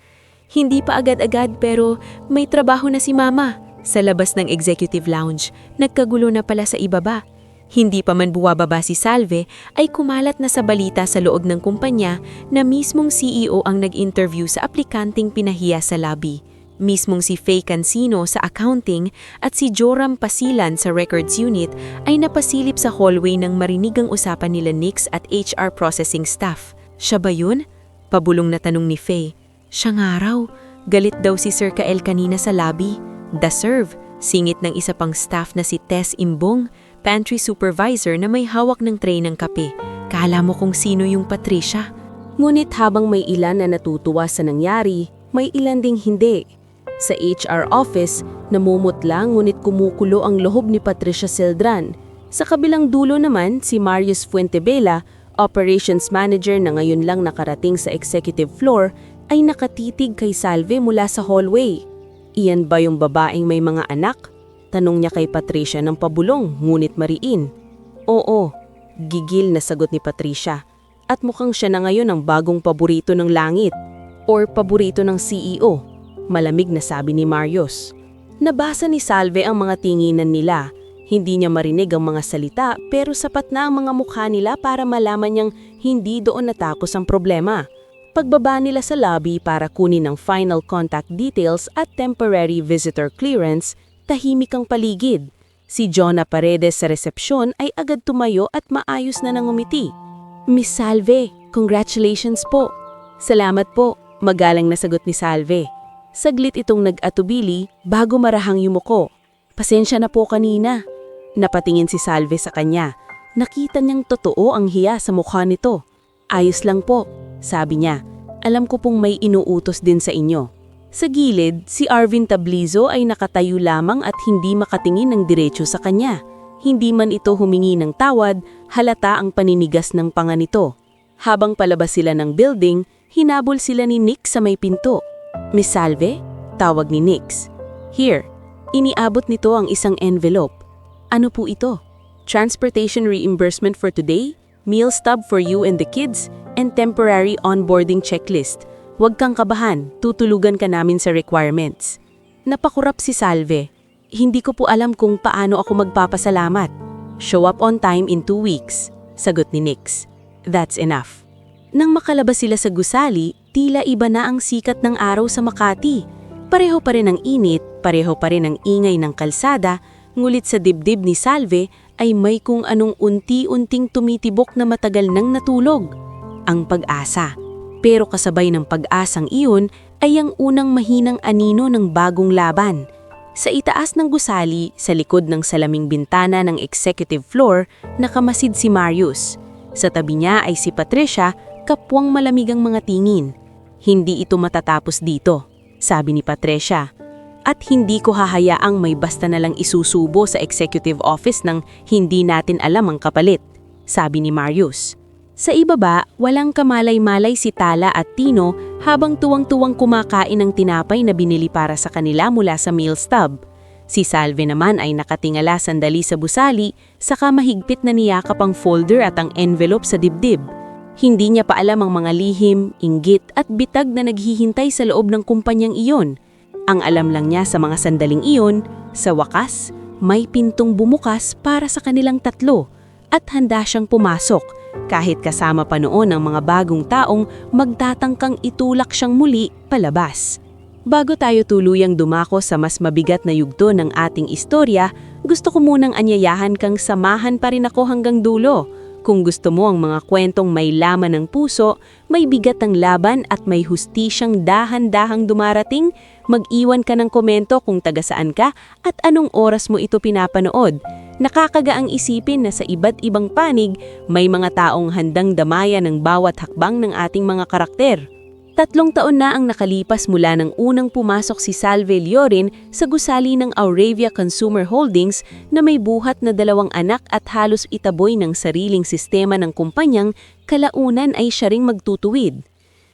Hindi pa agad-agad pero may trabaho na si Mama. Sa labas ng executive lounge, nagkagulo na pala sa ibaba. Hindi pa man buwababa si Salve ay kumalat na sa balita sa loob ng kumpanya na mismong CEO ang nag-interview sa aplikanting pinahiya sa lobby. Mismong si Faye Cancino sa accounting at si Joram Pasilan sa records unit ay napasilip sa hallway nang marinig ang usapan nila Nix at HR processing staff. Siya ba yun? Pabulong na tanong ni Faye. Siya nga raw. Galit daw si Sir Kael kanina sa lobby. The-serve, singit ng isa pang staff na si Tess Imbong, pantry supervisor na may hawak ng tray ng kape. Kala mo kung sino yung Patricia. Ngunit habang may ilan na natutuwa sa nangyari, may ilan ding hindi. Sa HR office, namumutla ngunit kumukulo ang loob ni Patricia Celdran. Sa kabilang dulo naman, si Marius Fuentebela, operations manager na ngayon lang nakarating sa executive floor, ay nakatitig kay Salve mula sa hallway. Iyan ba yung babaeng may mga anak? Tanong niya kay Patricia ng pabulong ngunit mariin. Oo, gigil na sagot ni Patricia. At mukhang siya na ngayon ang bagong paborito ng langit. Or paborito ng CEO. Malamig na sabi ni Marius. Nabasa ni Salve ang mga tinginan nila. Hindi niya marinig ang mga salita pero sapat na ang mga mukha nila para malaman niyang hindi doon natapos ang problema. Pagbaba nila sa lobby para kunin ang final contact details at temporary visitor clearance, tahimik ang paligid. Si Jonah Paredes sa resepsyon ay agad tumayo at maayos na nangumiti. Miss Salve, congratulations po. Salamat po, magalang na sagot ni Salve. Saglit itong nag-atubili bago marahang yumuko. Pasensya na po kanina. Napatingin si Salve sa kanya. Nakita niyang totoo ang hiya sa mukha nito. Ayos lang po, sabi niya. Alam ko pong may inuutos din sa inyo. Sa gilid, si Arvin Tablizo ay nakatayo lamang at hindi makatingin ng diretso sa kanya. Hindi man ito humingi ng tawad, halata ang paninigas ng panga nito. Habang palabas sila ng building, hinabol sila ni Nick sa may pinto. Miss Salve? Tawag ni Nix. Here, iniabot nito ang isang envelope. Ano po ito? Transportation reimbursement for today, meal stub for you and the kids, and temporary onboarding checklist. Huwag kang kabahan, tutulugan ka namin sa requirements. Napakurap si Salve. Hindi ko po alam kung paano ako magpapasalamat. Show up on time in 2 weeks, sagot ni Nix. That's enough. Nang makalabas sila sa gusali, tila iba na ang sikat ng araw sa Makati. Pareho pa rin ang init, pareho pa rin ang ingay ng kalsada, ngulit sa dibdib ni Salve ay may kung anong unti-unting tumitibok na matagal nang natulog. Ang pag-asa. Pero kasabay ng pag-asang iyon ay ang unang mahinang anino ng bagong laban. Sa itaas ng gusali, sa likod ng salaming bintana ng executive floor, nakamasid si Marius. Sa tabi niya ay si Patricia, kapwang malamig ang mga tingin. Hindi ito matatapos dito, sabi ni Patricia. At hindi ko hahayaang may basta na lang isusubo sa executive office nang hindi natin alam ang kapalit, sabi ni Marius. Sa ibaba, walang kamalay-malay si Tala at Tino habang tuwang-tuwang kumakain ng tinapay na binili para sa kanila mula sa meal stub. Si Salve naman ay nakatingala sandali sa busali, saka mahigpit na niyakap ang folder at ang envelope sa dibdib. Hindi niya pa alam ang mga lihim, inggit at bitag na naghihintay sa loob ng kumpanyang iyon. Ang alam lang niya sa mga sandaling iyon, sa wakas, may pintong bumukas para sa kanilang tatlo at handa siyang pumasok kahit kasama pa noon ang mga bagong taong magtatangkang itulak siyang muli palabas. Bago tayo tuluyang dumako sa mas mabigat na yugto ng ating istorya, gusto ko munang anyayahan kang samahan pa rin ako hanggang dulo. Kung gusto mo ang mga kwentong may laman ng puso, may bigat ang laban at may hustisyang dahan-dahang dumarating, mag-iwan ka ng komento kung taga saan ka at anong oras mo ito pinapanood. Nakakagaang isipin na sa iba't ibang panig, may mga taong handang damayan ng bawat hakbang ng ating mga karakter. 3 taon na ang nakalipas mula nang unang pumasok si Salve Liorin sa gusali ng Auravia Consumer Holdings na may buhat na 2 anak at halos itaboy ng sariling sistema ng kumpanyang kalaunan ay siya ring magtutuwid.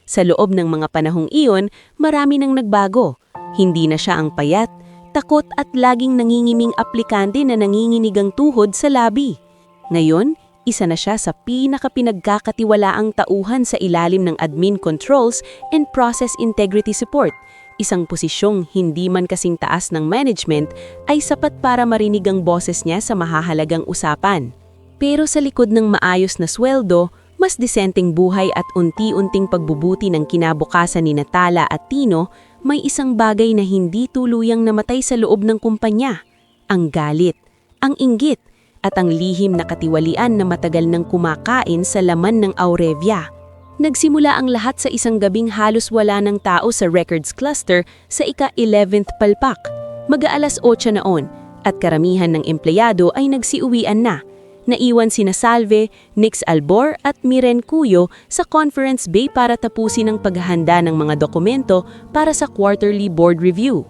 Sa loob ng mga panahong iyon, marami nang nagbago. Hindi na siya ang payat, takot at laging nangingiming aplikante na nanginginig ang tuhod sa labi. Ngayon, isa na siya sa pinakapinagkakatiwalaang tauhan sa ilalim ng admin controls and process integrity support. Isang posisyong hindi man kasing taas ng management ay sapat para marinig ang boses niya sa mahahalagang usapan. Pero sa likod ng maayos na sweldo, mas disenteng buhay at unti-unting pagbubuti ng kinabukasan ni Tala at Tino, may isang bagay na hindi tuluyang namatay sa loob ng kumpanya. Ang galit, ang inggit, at ang lihim na katiwalian na matagal nang kumakain sa laman ng Auravia. Nagsimula ang lahat sa isang gabing halos wala ng tao sa records cluster sa ika-11th palpak. Mag-aalas 8 noon at karamihan ng empleyado ay nagsiuwian na. Naiwan sina Salve, Nix Albor at Miren Cuyo sa conference bay para tapusin ang paghahanda ng mga dokumento para sa quarterly board review.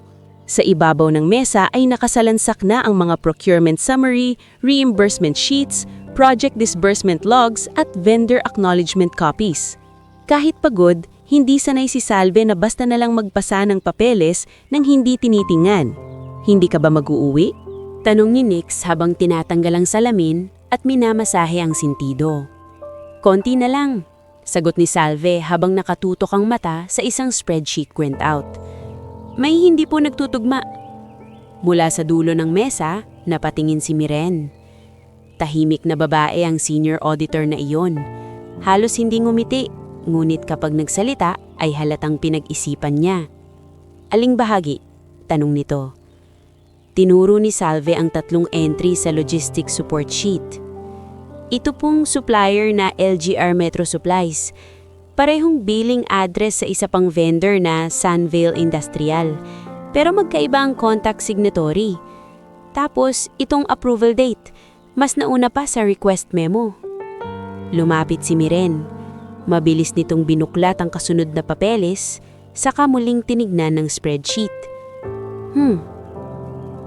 Sa ibabaw ng mesa ay nakasalansak na ang mga procurement summary, reimbursement sheets, project disbursement logs at vendor acknowledgement copies. Kahit pagod, hindi sanay si Salve na basta na lang magpasa ng papeles nang hindi tinitingnan. Hindi ka ba mag-uuwi? Tanong ni Nix habang tinatanggal ang salamin at minamasahe ang sintido. Konti na lang, sagot ni Salve habang nakatutok ang mata sa isang spreadsheet printout. May hindi po nagtutugma. Mula sa dulo ng mesa, napatingin si Miren. Tahimik na babae ang senior auditor na iyon. Halos hindi ngumiti, ngunit kapag nagsalita ay halatang pinag-isipan niya. Aling bahagi? Tanong nito. Tinuro ni Salve ang 3 entry sa logistics support sheet. Ito pong supplier na LGR Metro Supplies. Parehong billing address sa isa pang vendor na Sunvale Industrial. Pero magkaiba ang contact signatory. Tapos itong approval date, mas nauna pa sa request memo. Lumapit si Miren. Mabilis nitong binuklat ang kasunod na papeles, saka muling tinignan ng spreadsheet.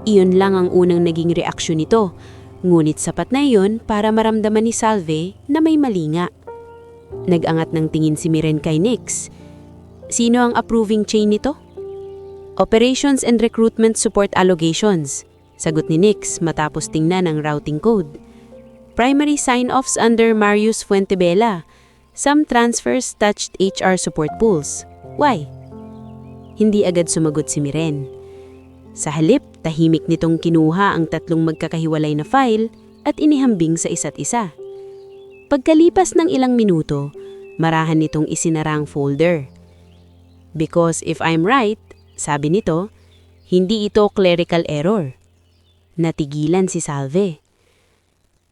Iyon lang ang unang naging reaksyon nito, ngunit sapat na iyon para maramdaman ni Salve na may mali nga. Nag-angat ng tingin si Miren kay Nix. Sino ang approving chain nito? Operations and Recruitment Support Allocations, sagot ni Nix matapos tingnan ang routing code. Primary sign-offs under Marius Fuentebela. Some transfers touched HR support pools. Why? Hindi agad sumagot si Miren. Sa halip, tahimik nitong kinuha ang 3 magkakahiwalay na file at inihambing sa isa't isa. Pagkalipas ng ilang minuto, marahan nitong isinara ang folder. Because if I'm right, sabi nito, hindi ito clerical error. Natigilan si Salve.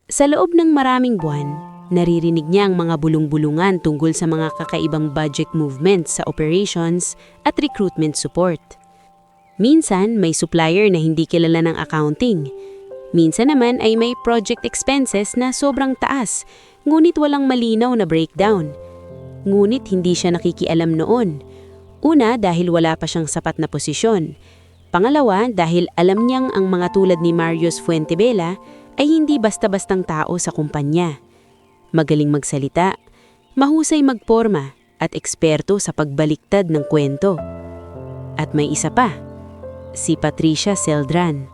Sa loob ng maraming buwan, naririnig niya ang mga bulong-bulungan tungkol sa mga kakaibang budget movements sa operations at recruitment support. Minsan, may supplier na hindi kilala ng accounting. Minsan naman ay may project expenses na sobrang taas, ngunit walang malinaw na breakdown. Ngunit hindi siya nakikialam noon. Una, dahil wala pa siyang sapat na posisyon. Pangalawa, dahil alam niyang ang mga tulad ni Marius Fuentebela ay hindi basta-bastang tao sa kumpanya. Magaling magsalita, mahusay magporma, at eksperto sa pagbaliktad ng kwento. At may isa pa, si Patricia Celdran.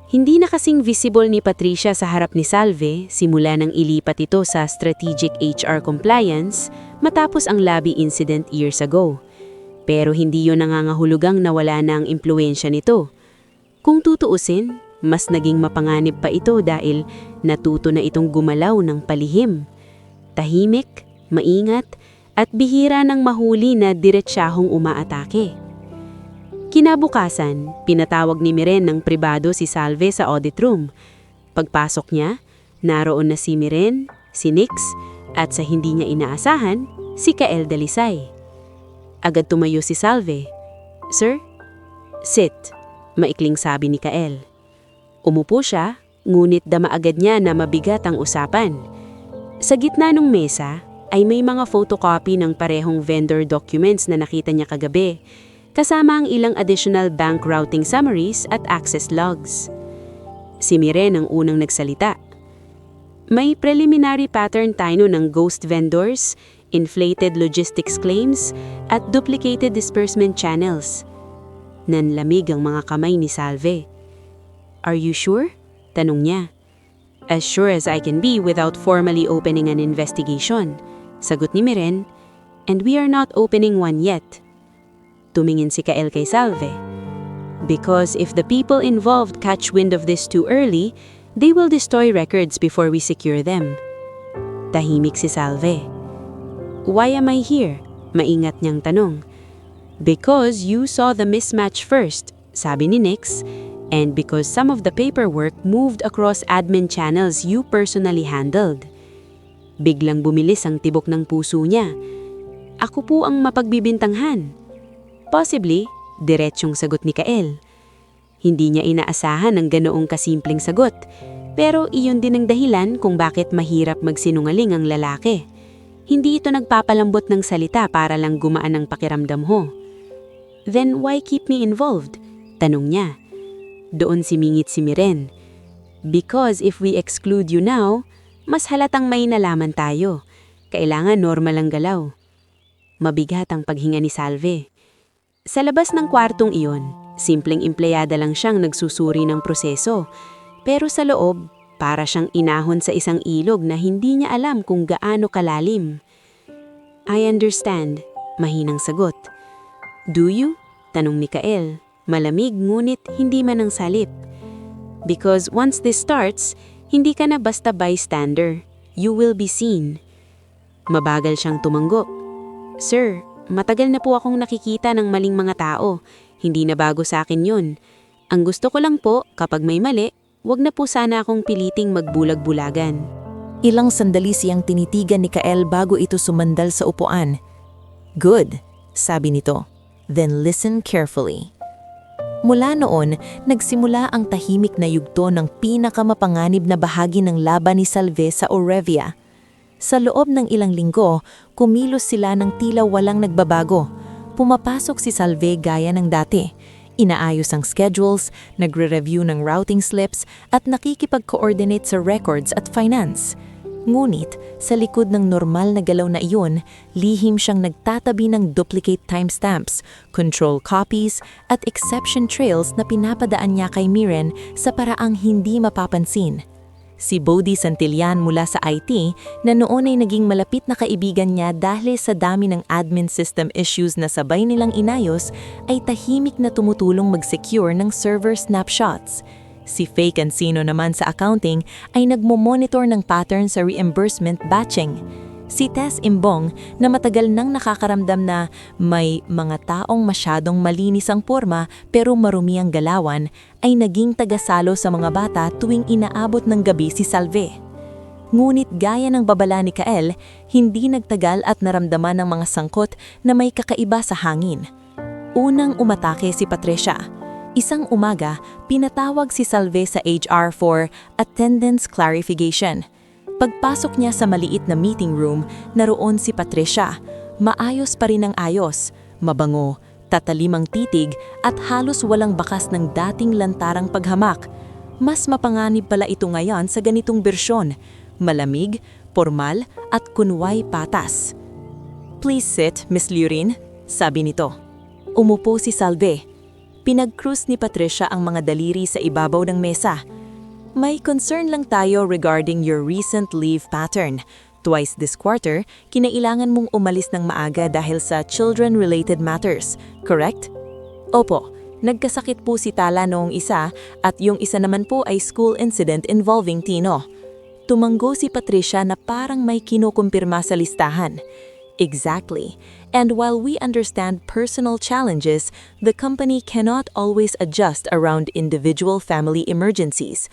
Hindi na kasing visible ni Patricia sa harap ni Salve simula nang ilipat ito sa Strategic HR Compliance matapos ang lobby incident years ago. Pero hindi yun nangangahulugang nawala na ang impluensya nito. Kung tutuusin, mas naging mapanganib pa ito dahil natuto na itong gumalaw ng palihim. Tahimik, maingat, at bihira ng mahuli na diretsahong umaatake. Kinabukasan, pinatawag ni Miren ng pribado si Salve sa audit room. Pagpasok niya, naroon na si Miren, si Nix, at sa hindi niya inaasahan, si Kael Dalisay. Agad tumayo si Salve. "Sir?" "Sit," maikling sabi ni Kael. Umupo siya, ngunit dama agad niya na mabigat ang usapan. Sa gitna ng mesa ay may mga photocopy ng parehong vendor documents na nakita niya kagabi, kasama ang ilang additional bank routing summaries at access logs. Si Miren ang unang nagsalita. May preliminary pattern tayo ng ghost vendors, inflated logistics claims, at duplicated disbursement channels. Nanlamig ang mga kamay ni Salve. "Are you sure?" tanong niya. "As sure as I can be without formally opening an investigation," sagot ni Miren, "and we are not opening one yet." Tumingin si Kael kay Salve. "Because if the people involved catch wind of this too early, they will destroy records before we secure them." Tahimik si Salve. "Why am I here?" maingat niyang tanong. "Because you saw the mismatch first," sabi ni Nix, "and because some of the paperwork moved across admin channels you personally handled." Biglang bumilis ang tibok ng puso niya. "Ako po ang mapagbibintanghan." "Possibly," diretsyong sagot ni Kael. Hindi niya inaasahan ang ganoong kasimpleng sagot, pero iyon din ang dahilan kung bakit mahirap magsinungaling ang lalaki. Hindi ito nagpapalambot ng salita para lang gumaan ang pakiramdam mo. "Then why keep me involved?" tanong niya. Doon simingit si Miren. "Because if we exclude you now, mas halatang may nalaman tayo. Kailangan normal ang galaw." Mabigat ang paghinga ni Salve. Sa labas ng kwartong iyon, Simpleng empleyada lang siyang nagsusuri ng proseso. Pero sa loob, para siyang inahon sa isang ilog na hindi niya alam kung gaano kalalim. I understand, mahinang sagot. Do you? Tanong ni Kael. Malamig ngunit hindi man ang salip. Because once this starts, hindi ka na basta bystander. You will be seen. Mabagal siyang tumango. Sir, matagal na po akong nakikita ng maling mga tao. Hindi na bago sa akin yun. Ang gusto ko lang po, kapag may mali, wag na po sana akong piliting magbulag-bulagan. Ilang sandali siyang tinitigan ni Kael bago ito sumandal sa upuan. Good, sabi nito. Then listen carefully. Mula noon, nagsimula ang tahimik na yugto ng pinakamapanganib na bahagi ng laban ni Salve sa Aurevia. Sa loob ng ilang linggo, kumilos sila ng tila walang nagbabago. Pumapasok si Salve gaya ng dati. Inaayos ang schedules, nagre-review ng routing slips at nakikipag-coordinate sa records at finance. Ngunit, sa likod ng normal na galaw na iyon, lihim siyang nagtatabi ng duplicate timestamps, control copies, at exception trails na pinapadaan niya kay Miren sa paraang hindi mapapansin. Si Bodhi Santillan mula sa IT na noon ay naging malapit na kaibigan niya dahil sa dami ng admin system issues na sabay nilang inayos, ay tahimik na tumutulong mag-secure ng server snapshots. Si Faye Cancino naman sa accounting ay nagmo-monitor ng pattern sa reimbursement batching. Si Tess Imbong na matagal nang nakakaramdam na may mga taong masyadong malinis ang porma pero marumi ang galawan ay naging tagasalo sa mga bata tuwing inaabot ng gabi si Salve. Ngunit gaya ng babala ni Kael, hindi nagtagal at naramdaman ng mga sangkot na may kakaiba sa hangin. Unang umatake si Patricia. Isang umaga, pinatawag si Salve sa HR for attendance clarification. Pagpasok niya sa maliit na meeting room, naroon si Patricia. Maayos pa rin ang ayos, mabango, tatalimang titig at halos walang bakas ng dating lantarang paghamak. Mas mapanganib pala ito ngayon sa ganitong bersyon, malamig, formal at kunway patas. "Please sit, Miss Lurin," sabi nito. Umupo si Salve. Pinag-cruise ni Patricia ang mga daliri sa ibabaw ng mesa. "May concern lang tayo regarding your recent leave pattern. Twice this quarter, kinailangan mong umalis ng maaga dahil sa children-related matters, correct?" "Opo, nagkasakit po si Tala noong isa at yung isa naman po ay school incident involving Tino." Tumanggo si Patricia na parang may kinukumpirma sa listahan. Exactly. And while we understand personal challenges, the company cannot always adjust around individual family emergencies.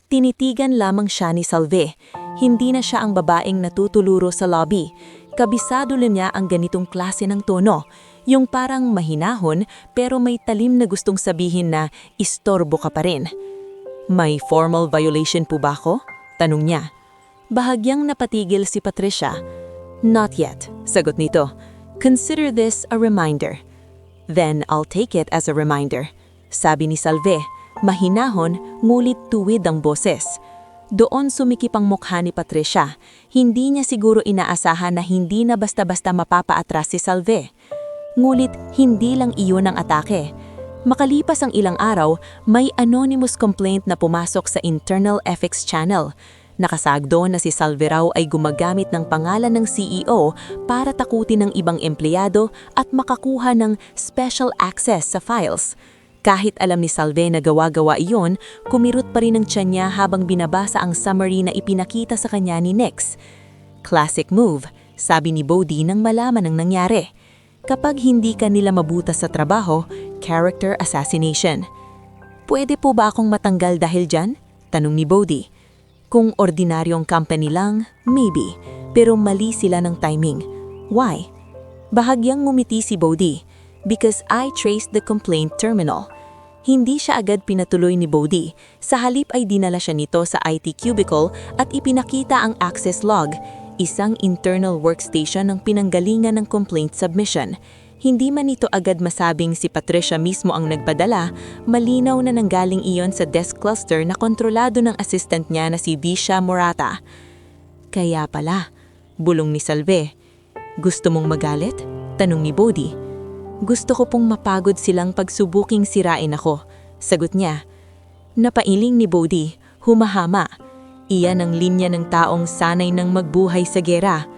Tinitigan lamang siya ni Salve. Hindi na siya ang babaeng natutuluro sa lobby. Kabisado niya ang ganitong klase ng tono, yung parang mahinahon pero may talim na gustong sabihin na istorbo ka pa rin. "May formal violation po ba ako?" tanong niya. Bahagyang napatigil si Patricia. "Not yet," sagot nito. "Consider this a reminder." "Then I'll take it as a reminder," sabi ni Salve. Mahinahon, ngulit tuwid ang boses. Doon sumikip ang mukha ni Patricia. Hindi niya siguro inaasahan na hindi na basta-basta mapapaatras si Salve. Ngulit, hindi lang iyon ang atake. Makalipas ang ilang araw, may anonymous complaint na pumasok sa internal FX channel. Nakasagdo na si Salve raw ay gumagamit ng pangalan ng CEO para takutin ng ibang empleyado at makakuha ng special access sa files. Kahit alam ni Salve na gawa-gawa iyon, kumirot pa rin ang tiyan niya habang binabasa ang summary na ipinakita sa kanya ni Nix. Classic move, sabi ni Bodhi nang malaman ang nangyari. Kapag hindi ka nila mabutas sa trabaho, character assassination. "Pwede po ba akong matanggal dahil dyan?" tanong ni Bodhi. Kung ordinaryong company lang, maybe, pero mali sila ng timing. Why? Bahagyang ngumiti si Bodhi. "Because I traced the complaint terminal." Hindi siya agad pinatuloy ni Bodhi. Sa halip ay dinala siya nito sa IT cubicle at ipinakita ang access log, isang internal workstation ng pinanggalingan ng complaint submission. Hindi man ito agad masabing si Patricia mismo ang nagpadala, malinaw na nanggaling iyon sa desk cluster na kontrolado ng assistant niya na si Disha Morata. "Kaya pala," bulong ni Salve. "Gusto mong magalit?" tanong ni Bodhi. Gusto ko pong mapagod silang pagsubuking sirain ako. Sagot niya. Napailing ni Bodhi, humahama. Iyan ang linya ng taong sanay ng magbuhay sa gera.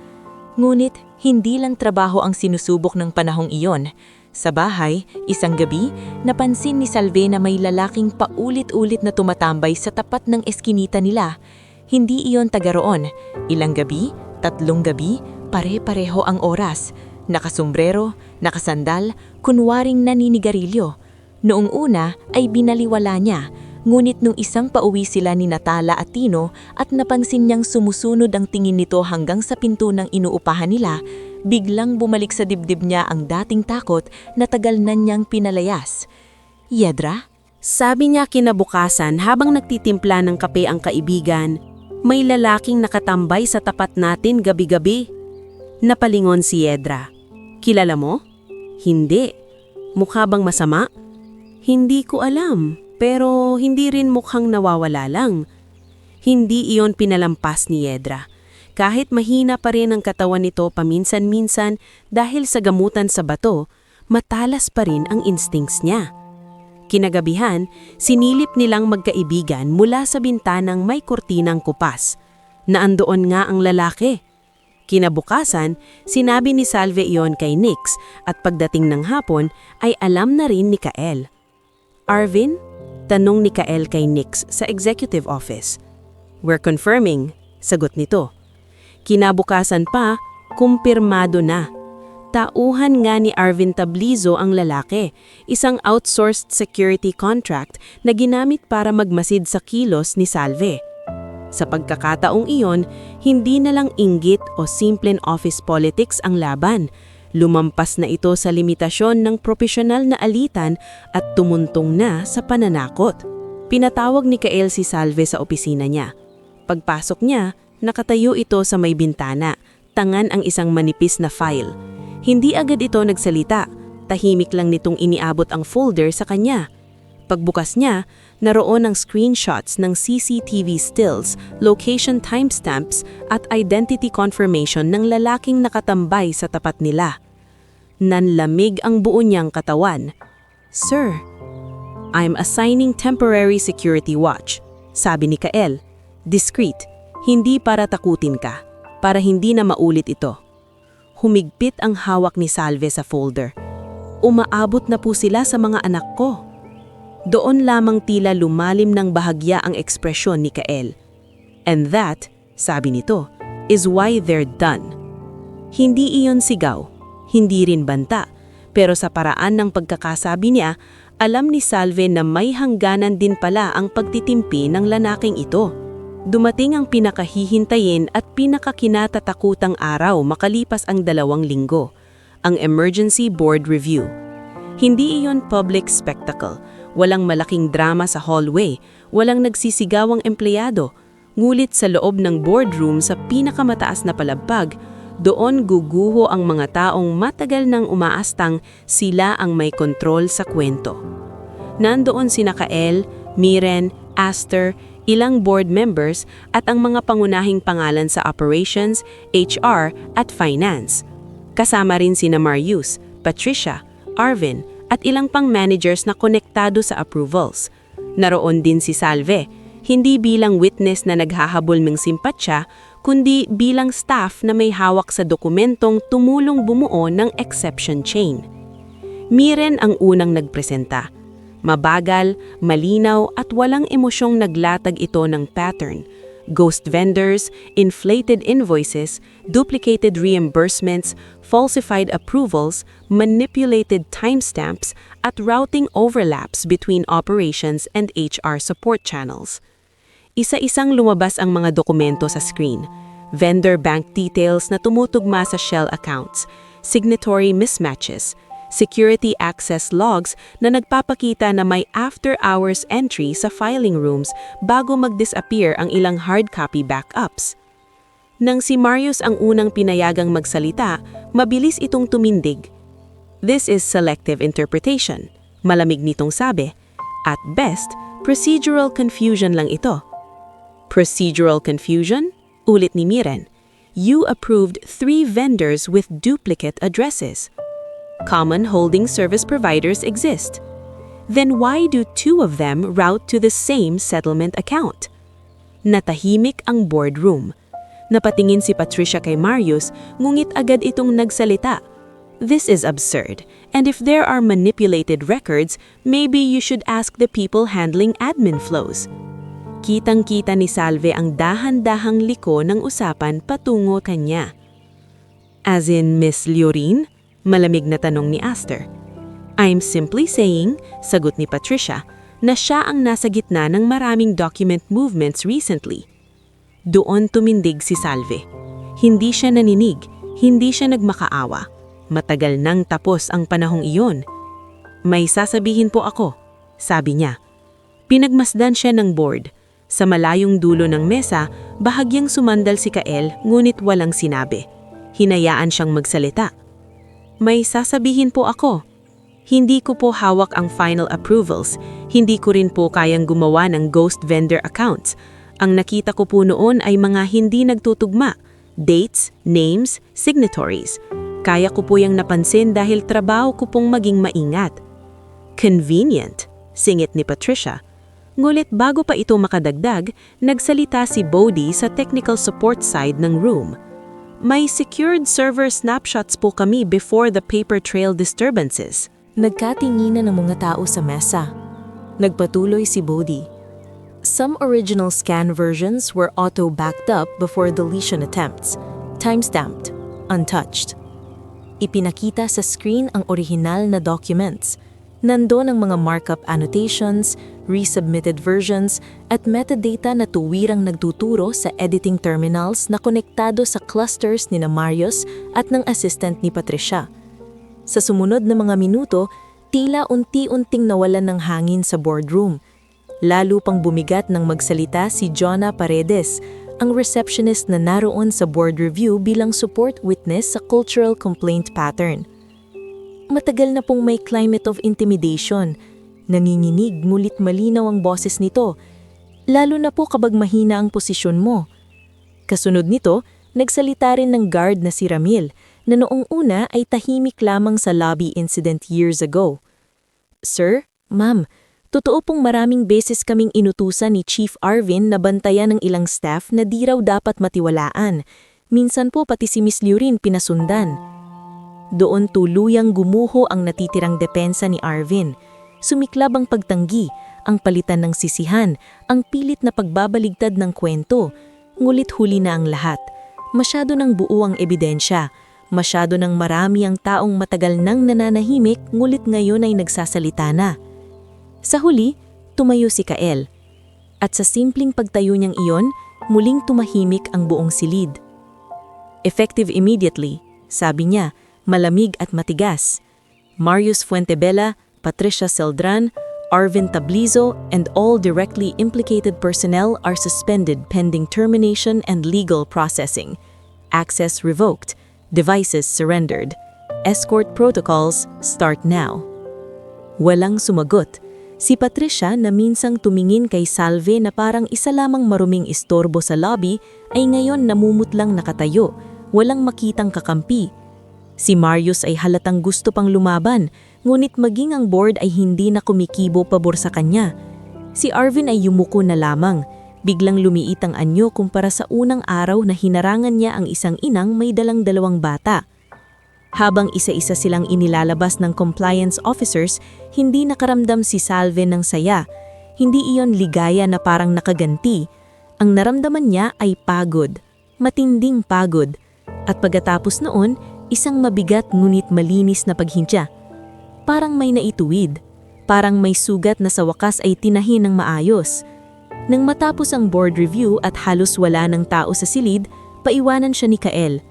Ngunit, hindi lang trabaho ang sinusubok ng panahong iyon. Sa bahay, isang gabi, napansin ni Salve na may lalaking paulit-ulit na tumatambay sa tapat ng eskinita nila. Hindi iyon taga roon. Ilang gabi, 3 gabi, pare-pareho ang oras. Nakasombrero, nakasandal, kunwaring naninigarilyo. Noong una ay binaliwala niya, ngunit nung isang pauwi sila ni Natala at Tino at napansin niyang sumusunod ang tingin nito hanggang sa pinto ng inuupahan nila, biglang bumalik sa dibdib niya ang dating takot na tagal na niyang pinalayas. Yedra? Sabi niya kinabukasan habang nagtitimpla ng kape ang kaibigan, may lalaking nakatambay sa tapat natin gabi-gabi. Napalingon si Yedra. Kilala mo? Hindi. Mukha bang masama? Hindi ko alam, pero hindi rin mukhang nawawala lang. Hindi iyon pinalampas ni Yedra. Kahit mahina pa rin ang katawan nito paminsan-minsan dahil sa gamutan sa bato, matalas pa rin ang instincts niya. Kinagabihan, sinilip nilang magkaibigan mula sa bintanang may kurtinang kupas. Naandoon nga ang lalaki. Kinabukasan, sinabi ni Salve iyon kay Nix at pagdating ng hapon ay alam na rin ni Kael. Arvin? Tanong ni Kael kay Nix sa executive office. We're confirming, sagot nito. Kinabukasan pa, kumpirmado na. Tauhan nga ni Arvin Tablizo ang lalaki, isang outsourced security contract na ginamit para magmasid sa kilos ni Salve. Sa pagkakataong iyon, hindi na lang inggit o simpleng office politics ang laban. Lumampas na ito sa limitasyon ng propesyonal na alitan at tumuntong na sa pananakot. Pinatawag ni Kael si Salve sa opisina niya. Pagpasok niya, nakatayo ito sa may bintana, tangan ang isang manipis na file. Hindi agad ito nagsalita, tahimik lang nitong iniabot ang folder sa kanya. Pagbukas niya, naroon ang screenshots ng CCTV stills, location timestamps at identity confirmation ng lalaking nakatambay sa tapat nila. Nanlamig ang buo niyang katawan. Sir, I'm assigning temporary security watch, sabi ni Kael. Discreet, hindi para takutin ka, para hindi na maulit ito. Humigpit ang hawak ni Salve sa folder. Umaabot na po sila sa mga anak ko. Doon lamang tila lumalim ng bahagya ang ekspresyon ni Kael. And that, sabi nito, is why they're done. Hindi iyon sigaw, hindi rin banta, pero sa paraan ng pagkakasabi niya, alam ni Salve na may hangganan din pala ang pagtitimpi ng lalaking ito. Dumating ang pinakahihintayin at pinakakinatatakutang araw makalipas ang 2 linggo, ang emergency board review. Hindi iyon public spectacle. Walang malaking drama sa hallway, walang nagsisigawang empleyado, ngulit sa loob ng boardroom sa pinakamataas na palagpag, doon guguho ang mga taong matagal nang umaastang sila ang may kontrol sa kwento. Nandoon sina Kael, Miren, Aster, ilang board members at ang mga pangunahing pangalan sa operations, HR at finance. Kasama rin sina Marius, Patricia, Arvin, at ilang pang managers na konektado sa approvals. Naroon din si Salve, hindi bilang witness na naghahabol ng simpatsya, kundi bilang staff na may hawak sa dokumentong tumulong bumuo ng exception chain. Miren ang unang nagpresenta. Mabagal, malinaw at walang emosyong naglatag ito ng pattern. Ghost vendors, inflated invoices, duplicated reimbursements, falsified approvals, manipulated timestamps, at routing overlaps between operations and HR support channels. Isa-isang lumabas ang mga dokumento sa screen. Vendor bank details na tumutugma sa shell accounts, signatory mismatches, security access logs na nagpapakita na may after-hours entry sa filing rooms bago mag-disappear ang ilang hard copy backups. Nang si Marius ang unang pinayagang magsalita, mabilis itong tumindig. This is selective interpretation, malamig nitong sabi. At best, procedural confusion lang ito. Procedural confusion? Ulit ni Miren. You approved 3 vendors with duplicate addresses. common holding service providers exist. Then why do two of them route to the same settlement account? Natahimik ang boardroom. Napatingin si Patricia kay Marius, ngunit agad itong nagsalita. This is absurd, and if there are manipulated records, maybe you should ask the people handling admin flows. Kitang-kita ni Salve ang dahan-dahang liko ng usapan patungo kanya. As in Miss Liorin? Malamig na tanong ni Aster. I'm simply saying, sagot ni Patricia, na siya ang nasa gitna ng maraming document movements recently. Doon tumindig si Salve. Hindi siya naninig, hindi siya nagmakaawa. Matagal nang tapos ang panahong iyon. May sasabihin po ako, sabi niya. Pinagmasdan siya ng board. Sa malayong dulo ng mesa, bahagyang sumandal si Kael ngunit walang sinabi. Hinayaan siyang magsalita. May sasabihin po ako. Hindi ko po hawak ang final approvals. Hindi ko rin po kayang gumawa ng ghost vendor accounts. Ang nakita ko po noon ay mga hindi nagtutugma. Dates, names, signatories. Kaya ko po yung napansin dahil trabaho ko pong maging maingat. Convenient, singit ni Patricia. Ngulit bago pa ito makadagdag, nagsalita si Bodhi sa technical support side ng room. May secured server snapshots po kami before the paper trail disturbances. Nagkatinginan ng mga tao sa mesa. Nagpatuloy si Bodhi. Some original scan versions were auto-backed up before deletion attempts, timestamped, untouched. Ipinakita sa screen ang orihinal na documents. Nandoon ang mga markup annotations, resubmitted versions, at metadata na tuwirang nagtuturo sa editing terminals na konektado sa clusters ni Marius at ng assistant ni Patricia. Sa sumunod na mga minuto, tila unti-unting nawalan ng hangin sa boardroom. Lalo pang bumigat nang magsalita si Jonna Paredes, ang receptionist na naroon sa board review bilang support witness sa cultural complaint pattern. Matagal na pong may climate of intimidation. Nanginginig ngulit malinaw ang boses nito, lalo na po kapag mahina ang posisyon mo. Kasunod nito, nagsalita rin ng guard na si Ramil, na noong una ay tahimik lamang sa lobby incident years ago. Sir, ma'am, totoo pong maraming beses kaming inutusan ni Chief Arvin na bantayan ng ilang staff na di raw dapat matiwalaan. Minsan po pati si Miss Liorin pinasundan. Doon tuluyang gumuho ang natitirang depensa ni Arvin. Sumiklab ang pagtanggi, ang palitan ng sisihan, ang pilit na pagbabaligtad ng kwento. Ngulit huli na ang lahat. Masyado ng buo ang ebidensya. Masyado ng marami ang taong matagal nang nananahimik ngulit ngayon ay nagsasalita na. Sa huli, tumayo si Kael. At sa simpleng pagtayo niyang iyon, muling tumahimik ang buong silid. Effective immediately, sabi niya, malamig at matigas. Marius Fuentebella, Patricia Celdran, Arvin Tablizo, and all directly implicated personnel are suspended pending termination and legal processing. Access revoked. Devices surrendered. Escort protocols start now. Walang sumagot. Si Patricia na minsang tumingin kay Salve na parang isa lamang maruming istorbo sa lobby ay ngayon namumutlang nakatayo, walang makitang kakampi. Si Marius ay halatang gusto pang lumaban, ngunit maging ang board ay hindi na kumikibo pabor sa kanya. Si Arvin ay yumuko na lamang. Biglang lumiit ang anyo kumpara sa unang araw na hinarangan niya ang isang inang may dalang-dalawang bata. Habang isa-isa silang inilalabas ng compliance officers, hindi nakaramdam si Salve ng saya. Hindi iyon ligaya na parang nakaganti. Ang naramdaman niya ay pagod, matinding pagod. At pagkatapos noon, isang mabigat ngunit malinis na paghintya. Parang may naituwid, parang may sugat na sa wakas ay tinahin ng maayos. Nang matapos ang board review at halos wala ng tao sa silid, paiwanan siya ni Kael.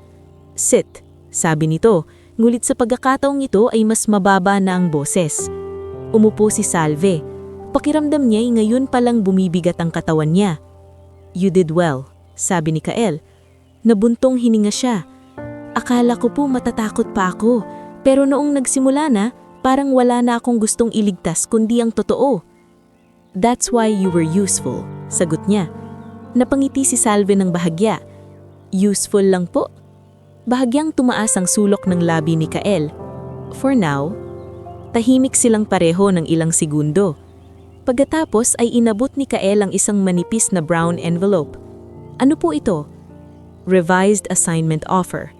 Sit, sabi nito, ngulit sa pagkakataong ito ay mas mababa na ang boses. Umupo si Salve. Pakiramdam niya ay ngayon palang bumibigat ang katawan niya. You did well, sabi ni Kael. Nabuntong hininga siya. Akala ko po matatakot pa ako, pero noong nagsimula na, parang wala na akong gustong iligtas kundi ang totoo. That's why you were useful, sagot niya. Napangiti si Salve ng bahagya. Useful lang po? Bahagyang tumaas ang sulok ng labi ni Kael. For now, tahimik silang pareho ng ilang segundo. Pagkatapos ay inabot ni Kael ang isang manipis na brown envelope. Ano po ito? Revised assignment offer.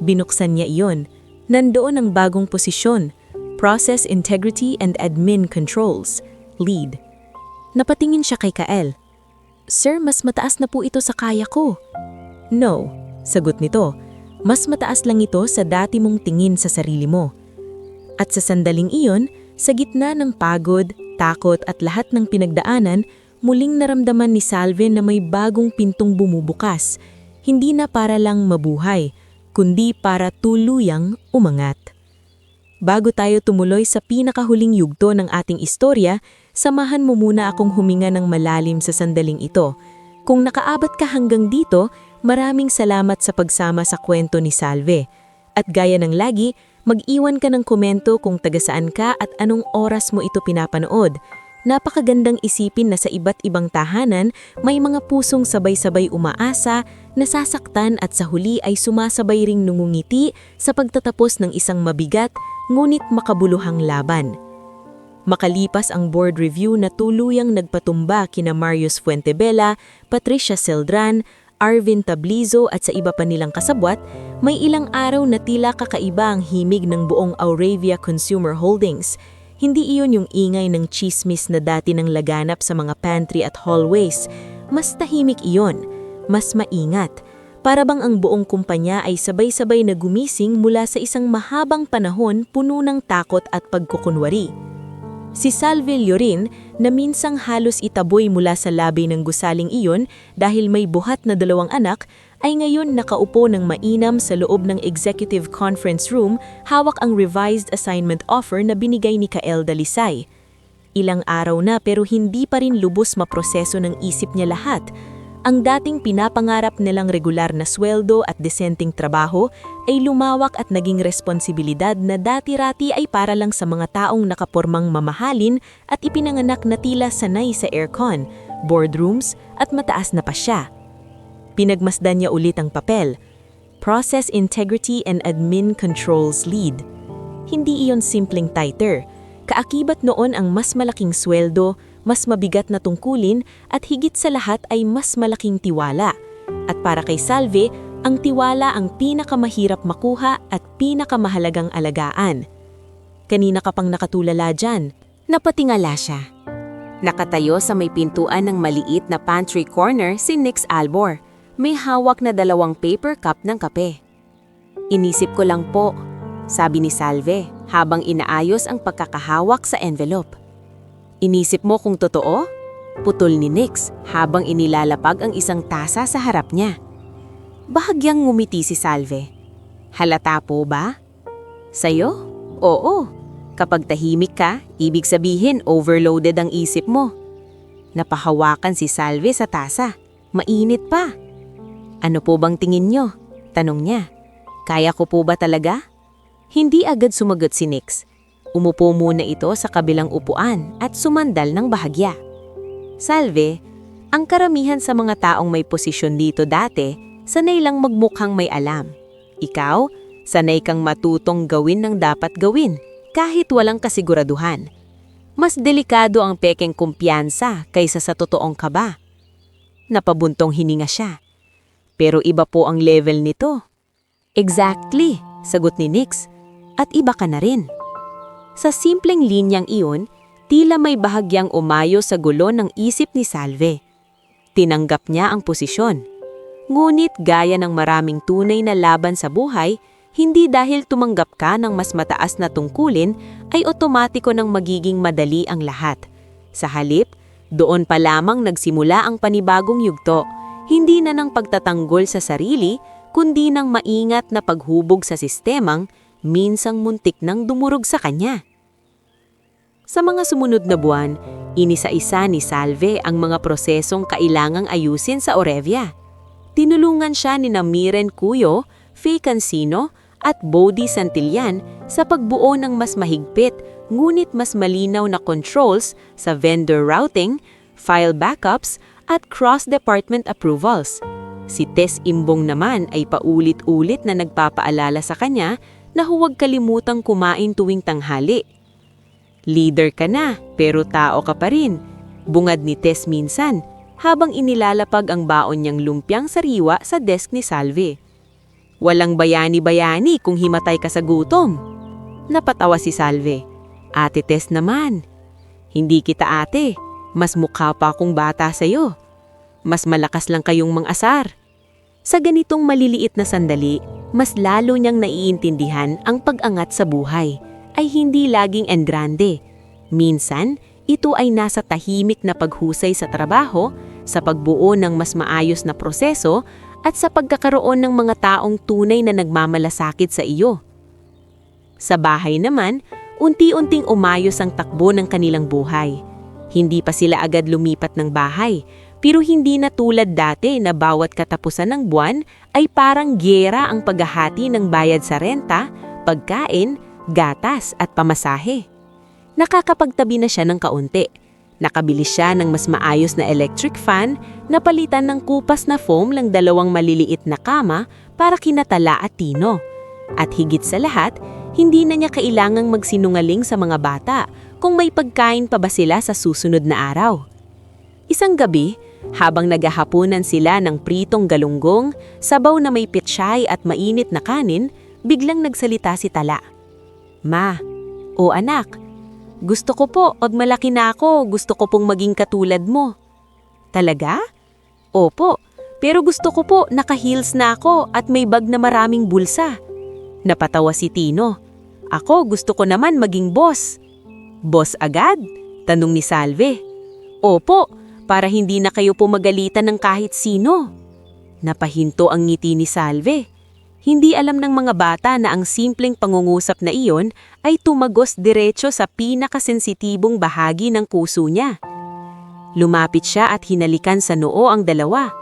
Binuksan niya iyon. Nandoon ang bagong posisyon, Process Integrity and Admin Controls, Lead. Napatingin siya kay Kael. Sir, mas mataas na po ito sa kaya ko. No, sagot nito. Mas mataas lang ito sa dati mong tingin sa sarili mo. At sa sandaling iyon, sa gitna ng pagod, takot at lahat ng pinagdaanan, muling naramdaman ni Salve na may bagong pintong bumubukas. Hindi na para lang mabuhay, kundi para tuluyang umangat. Bago tayo tumuloy sa pinakahuling yugto ng ating istorya, samahan mo muna akong huminga ng malalim sa sandaling ito. Kung nakaabat ka hanggang dito, maraming salamat sa pagsama sa kwento ni Salve. At gaya ng lagi, mag-iwan ka ng komento kung taga saan ka at anong oras mo ito pinapanood. Napakagandang isipin na sa iba't ibang tahanan, may mga pusong sabay-sabay umaasa, nasasaktan at sa huli ay sumasabay ring nungungiti sa pagtatapos ng isang mabigat ngunit makabuluhang laban. Makalipas ang board review na tuluyang nagpatumba kina Marius Fuentebella, Patricia Celdran, Arvin Tablizo at sa iba pa nilang kasabwat, may ilang araw na tila kakaiba ang himig ng buong Auravia Consumer Holdings. Hindi iyon yung ingay ng chismis na dati nang laganap sa mga pantry at hallways. Mas tahimik iyon, mas maingat. Para bang ang buong kumpanya ay sabay-sabay na gumising mula sa isang mahabang panahon puno ng takot at pagkukunwari. Si Salve Llorin, na minsang halos itaboy mula sa labi ng gusaling iyon dahil may buhat na 2 anak, ay ngayon nakaupo ng mainam sa loob ng executive conference room, hawak ang revised assignment offer na binigay ni Kael Dalisay. Ilang araw na pero hindi pa rin lubos maproseso ng isip niya lahat. Ang dating pinapangarap nilang regular na sweldo at desenteng trabaho ay lumawak at naging responsibilidad na dati-rati ay para lang sa mga taong nakapormang mamahalin at ipinanganak na tila sanay sa aircon, boardrooms at mataas na pasya. Pinagmasdan niya ulit ang papel. Process Integrity and Admin Controls Lead. Hindi iyon simpleng title. Kaakibat noon ang mas malaking sweldo, mas mabigat na tungkulin at higit sa lahat ay mas malaking tiwala. At para kay Salve, ang tiwala ang pinakamahirap makuha at pinakamahalagang alagaan. Kanina ka pang nakatulala dyan. Napatingala siya. Nakatayo sa may pintuan ng maliit na pantry corner si Nix Albor. May hawak na 2 paper cup ng kape. Inisip ko lang po, sabi ni Salve habang inaayos ang pagkakahawak sa envelope. Inisip mo kung totoo? Putol ni Nix habang inilalapag ang isang tasa sa harap niya. Bahagyang ngumiti si Salve. Halata po ba? Sa'yo? Oo. Kapag tahimik ka, ibig sabihin overloaded ang isip mo. Napahawakan si Salve sa tasa. Mainit pa. Ano po bang tingin nyo? Tanong niya. Kaya ko po ba talaga? Hindi agad sumagot si Nix. Umupo muna ito sa kabilang upuan at sumandal ng bahagya. Salve, ang karamihan sa mga taong may posisyon dito dati, sanay lang magmukhang may alam. Ikaw, sanay kang matutong gawin ng dapat gawin, kahit walang kasiguraduhan. Mas delikado ang pekeng kumpiyansa kaysa sa totoong kaba. Napabuntong hininga siya. Pero iba po ang level nito. Exactly, sagot ni Nix. At iba ka na rin. Sa simpleng linyang iyon, tila may bahagyang umayo sa gulo ng isip ni Salve. Tinanggap niya ang posisyon. Ngunit gaya ng maraming tunay na laban sa buhay, hindi dahil tumanggap ka ng mas mataas na tungkulin ay otomatiko nang magiging madali ang lahat. Sa halip, doon pa lamang nagsimula ang panibagong yugto, hindi na ng pagtatanggol sa sarili, kundi ng maingat na paghubog sa sistemang minsang muntik nang dumurog sa kanya. Sa mga sumunod na buwan, inisa-isa ni Salve ang mga prosesong kailangang ayusin sa Auravia. Tinulungan siya ni Miren Cuyo, Faye Cancino at Bodhi Santillan sa pagbuo ng mas mahigpit ngunit mas malinaw na controls sa vendor routing, file backups at cross-department approvals. Si Tess Imbong naman ay paulit-ulit na nagpapaalala sa kanya na huwag kalimutang kumain tuwing tanghali. Leader ka na, pero tao ka pa rin, bungad ni Tess minsan, habang inilalapag ang baon niyang lumpiang sariwa sa desk ni Salve. Walang bayani-bayani kung himatay ka sa gutom. Napatawa si Salve. Ate Tess naman. Hindi kita ate, mas mukha pa akong bata sa'yo. Mas malakas lang kayong mang-asar. Sa ganitong maliliit na sandali, mas lalo niyang naiintindihan ang pag-angat sa buhay ay hindi laging engrande. Minsan, ito ay nasa tahimik na paghusay sa trabaho, sa pagbuo ng mas maayos na proseso, at sa pagkakaroon ng mga taong tunay na nagmamalasakit sa iyo. Sa bahay naman, unti-unting umayos ang takbo ng kanilang buhay. Hindi pa sila agad lumipat ng bahay, pero hindi na tulad dati na bawat katapusan ng buwan ay parang giyera ang paghahati ng bayad sa renta, pagkain, gatas at pamasahe. Nakakapagtabi na siya ng kaunti. Nakabili siya ng mas maayos na electric fan, napalitan ng kupas na foam lang 2 maliliit na kama para kina Tala at Tino. At higit sa lahat, hindi na niya kailangang magsinungaling sa mga bata kung may pagkain pa ba sila sa susunod na araw. Isang gabi, habang naghahapunan sila ng pritong galunggong, sabaw na may pitsay at mainit na kanin, biglang nagsalita si Tala. "Ma, o anak, gusto ko po, pag malaki na ako, gusto ko pong maging katulad mo." "Talaga?" "Opo, pero gusto ko po naka-heels na ako at may bag na maraming bulsa." Napatawa si Tino. "Ako gusto ko naman maging boss." "Boss agad?" tanong ni Salve. "Opo, para hindi na kayo pumagalitan ng kahit sino." Napahinto ang ngiti ni Salve. Hindi alam ng mga bata na ang simpleng pangungusap na iyon ay tumagos diretso sa pinakasensitibong bahagi ng puso niya. Lumapit siya at hinalikan sa noo ang dalawa.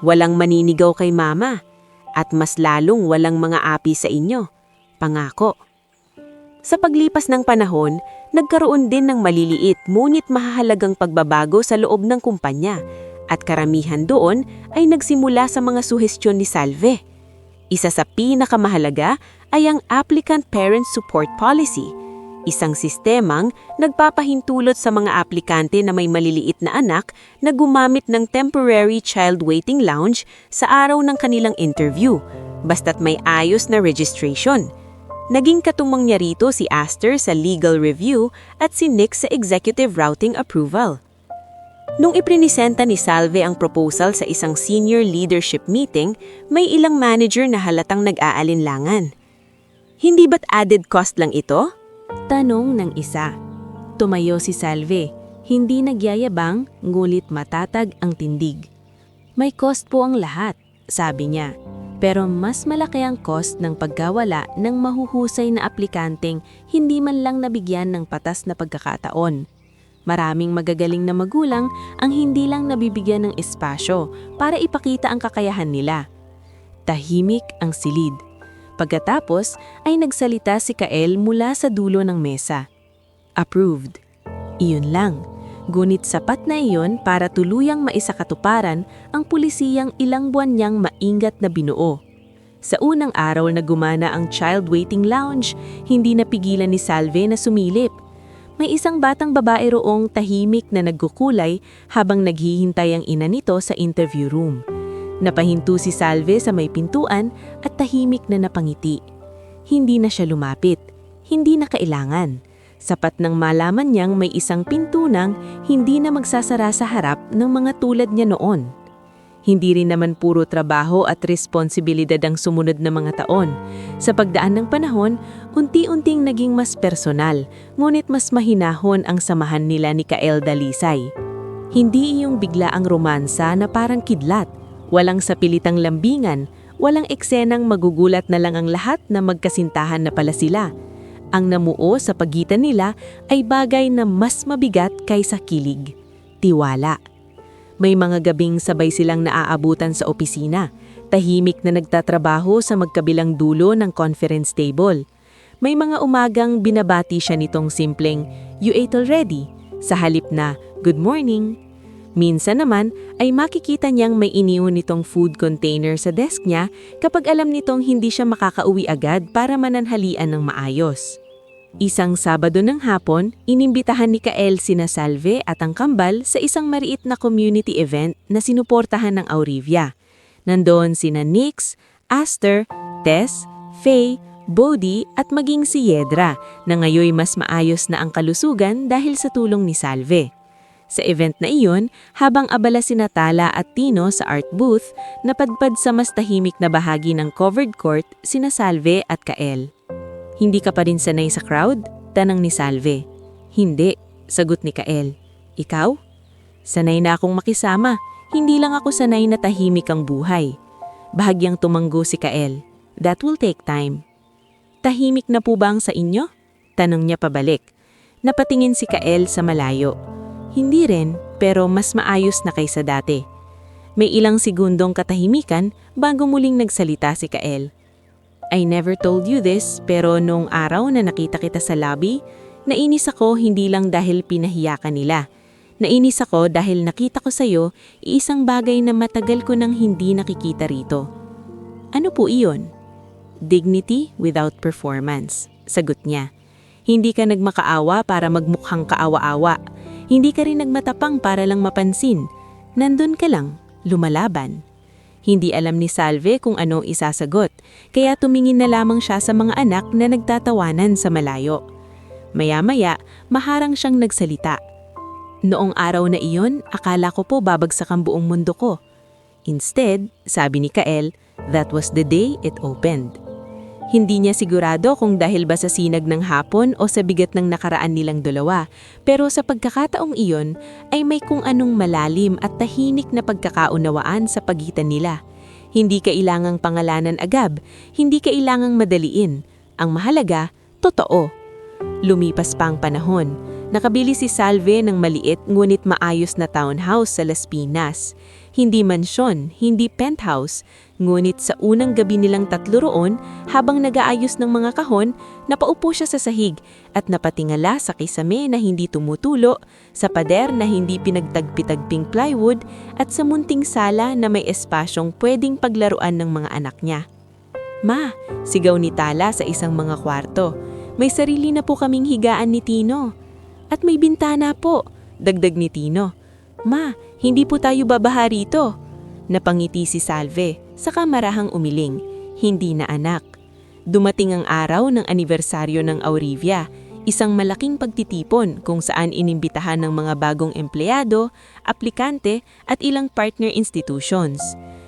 "Walang maninigaw kay Mama, at mas lalong walang mga api sa inyo. Pangako." Sa paglipas ng panahon, nagkaroon din ng maliliit ngunit mahahalagang pagbabago sa loob ng kumpanya, at karamihan doon ay nagsimula sa mga suhestyon ni Salve. Isa sa pinakamahalaga ay ang Applicant Parent Support Policy, isang sistemang nagpapahintulot sa mga aplikante na may maliliit na anak na gumamit ng temporary child waiting lounge sa araw ng kanilang interview, basta't may ayos na registration. Naging katumang niya rito si Aster sa legal review at si Nick sa executive routing approval. Nung iprinisenta ni Salve ang proposal sa isang senior leadership meeting, may ilang manager na halatang nag-aalinlangan. "Hindi ba't added cost lang ito?" tanong ng isa. Tumayo si Salve, hindi nagyayabang, ngulit matatag ang tindig. "May cost po ang lahat," sabi niya. "Pero mas malaki ang cost ng pagkawala ng mahuhusay na aplikanteng hindi man lang nabigyan ng patas na pagkakataon. Maraming magagaling na magulang ang hindi lang nabibigyan ng espasyo para ipakita ang kakayahan nila." Tahimik ang silid. Pagkatapos ay nagsalita si Kael mula sa dulo ng mesa. "Approved." Iyon lang. Ngunit sapat na iyon para tuluyang maisakatuparan ang pulisiyang ilang buwan niyang maingat na binuo. Sa unang araw na gumana ang child waiting lounge, hindi napigilan ni Salve na sumilip. May isang batang babae roong tahimik na nagkukulay habang naghihintay ang ina nito sa interview room. Napahinto si Salve sa may pintuan at tahimik na napangiti. Hindi na siya lumapit. Hindi na kailangan. Sapat nang malaman niyang may isang pintunang hindi na magsasara sa harap ng mga tulad niya noon. Hindi rin naman puro trabaho at responsibilidad ang sumunod na mga taon. Sa pagdaan ng panahon, unti-unting naging mas personal, ngunit mas mahinahon ang samahan nila ni Kael Dalisay. Hindi iyong bigla ang romansa na parang kidlat, walang sapilitang lambingan, walang eksenang magugulat na lang ang lahat na magkasintahan na pala sila. Ang namuo sa pagitan nila ay bagay na mas mabigat kaysa kilig, tiwala. May mga gabing sabay silang naaabutan sa opisina, tahimik na nagtatrabaho sa magkabilang dulo ng conference table. May mga umagang binabati siya nitong simpleng, "You ate already?" sa halip na, "Good morning." Minsan naman ay makikita niyang may iniwan nitong food container sa desk niya kapag alam nitong hindi siya makakauwi agad para mananhalian ng maayos. Isang Sabado ng hapon, inimbitahan ni Kael sina Salve at ang kambal sa isang maliit na community event na sinuportahan ng Aurivia. Nandoon sina Nix, Aster, Tess, Faye, Bodhi at maging si Yedra na ngayoy mas maayos na ang kalusugan dahil sa tulong ni Salve. Sa event na iyon, habang abala sina Tala at Tino sa art booth, napadpad sa mas tahimik na bahagi ng covered court sina Salve at Kael. Hindi ka pa rin sanay sa crowd? Tanang ni Salve. Hindi, sagot ni Kael. Ikaw? Sanay na akong makisama. Hindi lang ako sanay na tahimik ang buhay. Bahagyang tumanggo si Kael. That will take time. Tahimik na po ba ang sa inyo? Tanong niya pabalik. Napatingin si Kael sa malayo. Hindi rin, pero mas maayos na kaysa dati. May ilang segundong katahimikan bago muling nagsalita si Kael. I never told you this, pero noong araw na nakita kita sa lobby, nainis ako hindi lang dahil pinahiya ka nila. Nainis ako dahil nakita ko sa'yo isang bagay na matagal ko nang hindi nakikita rito. Ano po iyon? Dignity without performance, sagot niya. Hindi ka nagmakaawa para magmukhang kaawa-awa. Hindi ka rin nagmatapang para lang mapansin. Nandun ka lang, lumalaban. Hindi alam ni Salve kung ano isasagot, kaya tumingin na lamang siya sa mga anak na nagtatawanan sa malayo. Maya-maya, maharang siyang nagsalita. Noong araw na iyon, akala ko po babagsak ang buong mundo ko. Instead, sabi ni Kael, that was the day it opened. Hindi niya sigurado kung dahil ba sa sinag ng hapon o sa bigat ng nakaraan nilang dalawa, pero sa pagkakataong iyon ay may kung anong malalim at tahimik na pagkakaunawaan sa pagitan nila. Hindi kailangang pangalanan agad, hindi kailangang madaliin. Ang mahalaga, totoo. Lumipas pa ang panahon. Nakabili si Salve ng maliit ngunit maayos na townhouse sa Las Pinas. Hindi mansyon, hindi penthouse, ngunit sa unang gabi nilang tatlo roon, habang nag-aayos ng mga kahon, napaupo siya sa sahig at napatingala sa kisame na hindi tumutulo, sa pader na hindi pinagtagpi-tagping plywood at sa munting sala na may espasyong pwedeng paglaruan ng mga anak niya. Ma, sigaw ni Tala sa isang mga kwarto. May sarili na po kaming higaan ni Tino. At may bintana po, dagdag ni Tino. Ma, hindi po tayo babaha rito. Napangiti si Salve, saka marahang umiling. Hindi na anak. Dumating ang araw ng anibersaryo ng Aurivia, isang malaking pagtitipon kung saan inimbitahan ng mga bagong empleyado, aplikante at ilang partner institutions.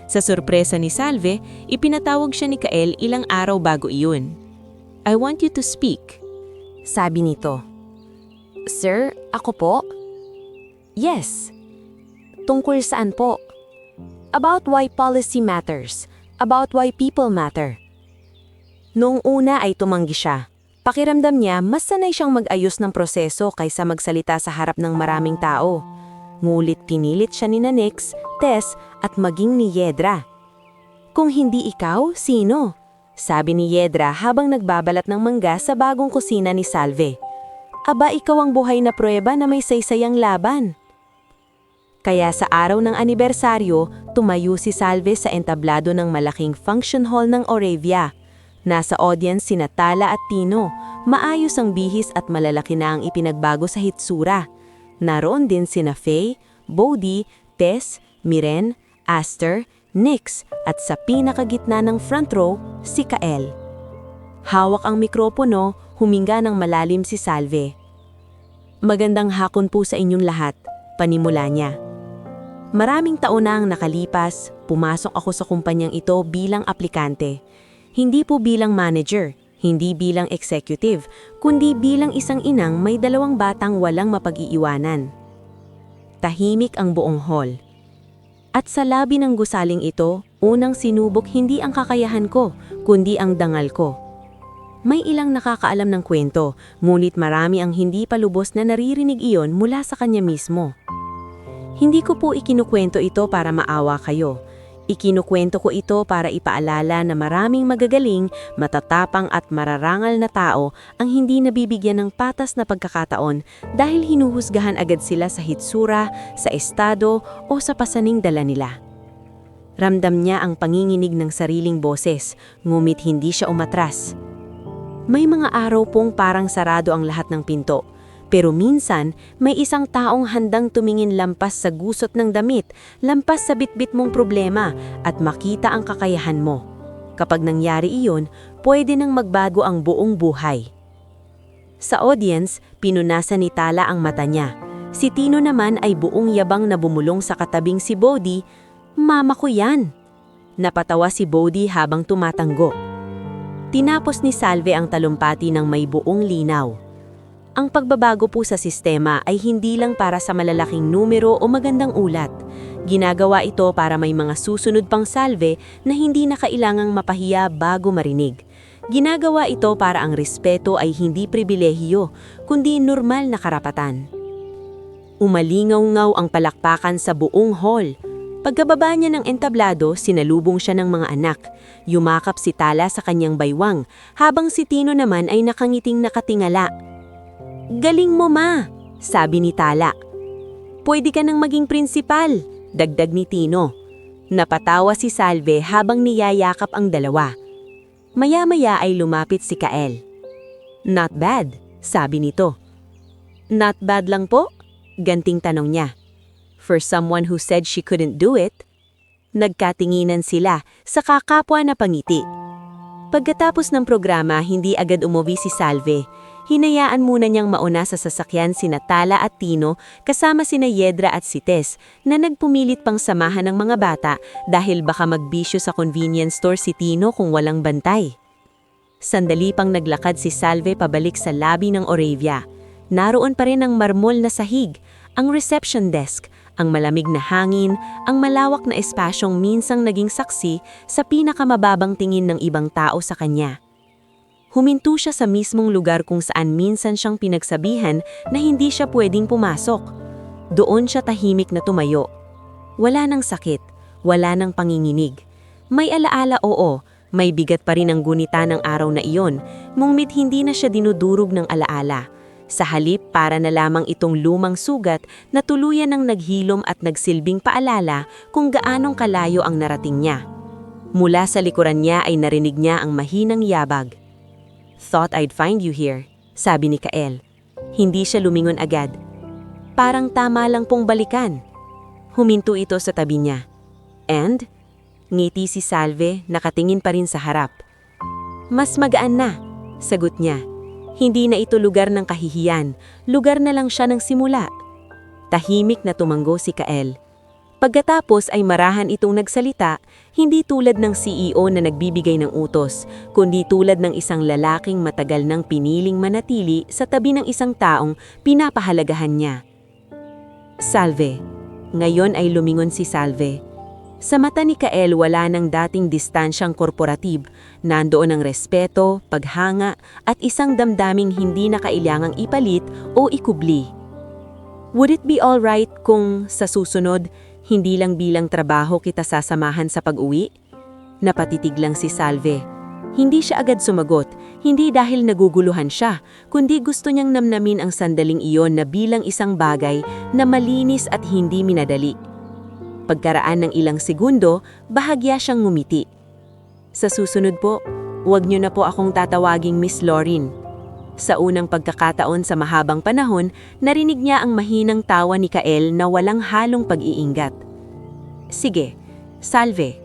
Sa sorpresa ni Salve, ipinatawag siya ni Kael ilang araw bago iyon. I want you to speak, sabi nito. Sir, ako po? Yes. Tungkol saan po? About why policy matters. About why people matter. Noong una ay tumanggi siya. Pakiramdam niya, mas sanay siyang mag-ayos ng proseso kaysa magsalita sa harap ng maraming tao. Ngulit pinilit siya ni Nix, Tess at maging ni Yedra. Kung hindi ikaw, sino? Sabi ni Yedra habang nagbabalat ng mangga sa bagong kusina ni Salve. Aba, ikaw ang buhay na pruweba na may saysayang laban. Kaya sa araw ng anibersaryo, tumayo si Salve sa entablado ng malaking function hall ng Aurivia. Nasa audience sina Tala at Tino, maayos ang bihis at malalaki na ang ipinagbago sa hitsura. Naroon din sina Faye, Bodhi, Tess, Miren, Aster, Nix at sa pinakagitna ng front row, si Kael. Hawak ang mikropono, huminga ng malalim si Salve. Magandang hapon po sa inyong lahat, panimula niya. Maraming taon na ang nakalipas, pumasok ako sa kumpanyang ito bilang aplikante. Hindi po bilang manager, hindi bilang executive, kundi bilang isang inang may 2 batang walang mapag-iiwanan. Tahimik ang buong hall. At sa labi ng gusaling ito, unang sinubok hindi ang kakayahan ko, kundi ang dangal ko. May ilang nakakaalam ng kwento, ngunit marami ang hindi pa lubos na naririnig iyon mula sa kanya mismo. Hindi ko po ikinukwento ito para maawa kayo. Ikinukwento ko ito para ipaalala na maraming magagaling, matatapang at mararangal na tao ang hindi nabibigyan ng patas na pagkakataon dahil hinuhusgahan agad sila sa hitsura, sa estado o sa pasaning dala nila. Ramdam niya ang panginginig ng sariling boses, ngumit hindi siya umatras. May mga araw pong parang sarado ang lahat ng pinto. Pero minsan, may isang taong handang tumingin lampas sa gusot ng damit, lampas sa bitbit mong problema, at makita ang kakayahan mo. Kapag nangyari iyon, pwede nang magbago ang buong buhay. Sa audience, pinunasan ni Tala ang mata niya. Si Tino naman ay buong yabang na bumulong sa katabing si Bodhi. "Mama ko yan!" Napatawa si Bodhi habang tumatanggo. Tinapos ni Salve ang talumpati ng may buong linaw. Ang pagbabago po sa sistema ay hindi lang para sa malalaking numero o magandang ulat. Ginagawa ito para may mga susunod pang salve na hindi na kailangang mapahiya bago marinig. Ginagawa ito para ang respeto ay hindi pribilehiyo, kundi normal na karapatan. Umalingaw-ngaw ang palakpakan sa buong hall. Pagkababa niya ng entablado, sinalubong siya ng mga anak. Yumakap si Tala sa kanyang baywang, habang si Tino naman ay nakangiting nakatingala. "Galing mo, ma," sabi ni Tala. "Pwede ka nang maging prinsipal," dagdag ni Tino. Napatawa si Salve habang niyayakap ang dalawa. Maya-maya ay lumapit si Kael. "Not bad," sabi nito. "Not bad lang po?" ganting tanong niya. "For someone who said she couldn't do it." Nagkatinginan sila sa kakapwa na pangiti. Pagkatapos ng programa, hindi agad umuwi si Salve. Hinayaan muna niyang mauna sa sasakyan sina Tala at Tino kasama sina Yedra at si Tess na nagpumilit pang samahan ng mga bata dahil baka magbisyo sa convenience store si Tino kung walang bantay. Sandali pang naglakad si Salve pabalik sa lobby ng Oravia. Naroon pa rin ang marmol na sahig, ang reception desk, ang malamig na hangin, ang malawak na espasyong minsang naging saksi sa pinakamababang tingin ng ibang tao sa kanya. Huminto siya sa mismong lugar kung saan minsan siyang pinagsabihan na hindi siya pwedeng pumasok. Doon siya tahimik na tumayo. Wala nang sakit, wala nang panginginig. May alaala, oo, may bigat pa rin ang gunita ng araw na iyon, ngunit hindi na siya dinudurog ng alaala. Sa halip, para na lamang itong lumang sugat na tuluyan ng naghilom at nagsilbing paalala kung gaanong kalayo ang narating niya. Mula sa likuran niya ay narinig niya ang mahinang yabag. "Thought I'd find you here," sabi ni Kael. Hindi siya lumingon agad. Parang tama lang pong balikan. Huminto ito sa tabi niya. "And?" Ngiti si Salve, nakatingin pa rin sa harap. "Mas magaan na," sagot niya. Hindi na ito lugar ng kahihiyan, lugar na lang siya ng simula. Tahimik na tumanggo si Kael. Pagkatapos ay marahan itong nagsalita, hindi tulad ng CEO na nagbibigay ng utos, kundi tulad ng isang lalaking matagal nang piniling manatili sa tabi ng isang taong pinapahalagahan niya. "Salve." Ngayon ay lumingon si Salve. Sa mata ni Kael wala nang dating distansyang korporatib, nandoon ang respeto, paghanga at isang damdaming hindi na kailangang ipalit o ikubli. "Would it be alright kung sa susunod, hindi lang bilang trabaho kita sasamahan sa pag-uwi?" Napatitig lang si Salve. Hindi siya agad sumagot, hindi dahil naguguluhan siya, kundi gusto niyang namnamin ang sandaling iyon na bilang isang bagay na malinis at hindi minadali. Pagkaraan ng ilang segundo, bahagya siyang ngumiti. "Sa susunod po, huwag niyo na po akong tatawaging Miss Lauren." Sa unang pagkakataon sa mahabang panahon, narinig niya ang mahinang tawa ni Kael na walang halong pag-iingat. "Sige, Salve."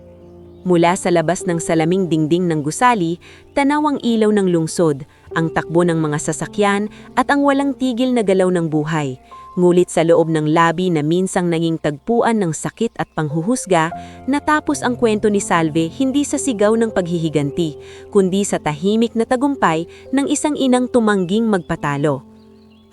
Mula sa labas ng salaming dingding ng gusali, tanaw ang ilaw ng lungsod, ang takbo ng mga sasakyan at ang walang tigil na galaw ng buhay. Ngulit sa loob ng labi na minsang naging tagpuan ng sakit at panghuhusga, natapos ang kwento ni Salve hindi sa sigaw ng paghihiganti, kundi sa tahimik na tagumpay ng isang inang tumangging magpatalo.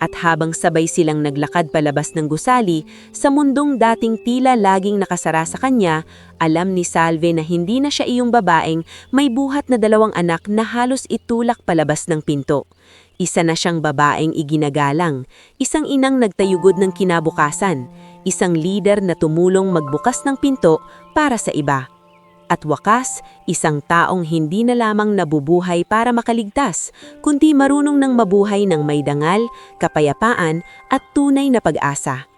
At habang sabay silang naglakad palabas ng gusali, sa mundong dating tila laging nakasara sa kanya, alam ni Salve na hindi na siya iyong babaeng may buhat na 2 anak na halos itulak palabas ng pinto. Isa na siyang babaeng iginagalang, isang inang nagtayugod ng kinabukasan, isang leader na tumulong magbukas ng pinto para sa iba. At wakas, isang taong hindi na lamang nabubuhay para makaligtas, kundi marunong ng mabuhay ng may dangal, kapayapaan at tunay na pag-asa.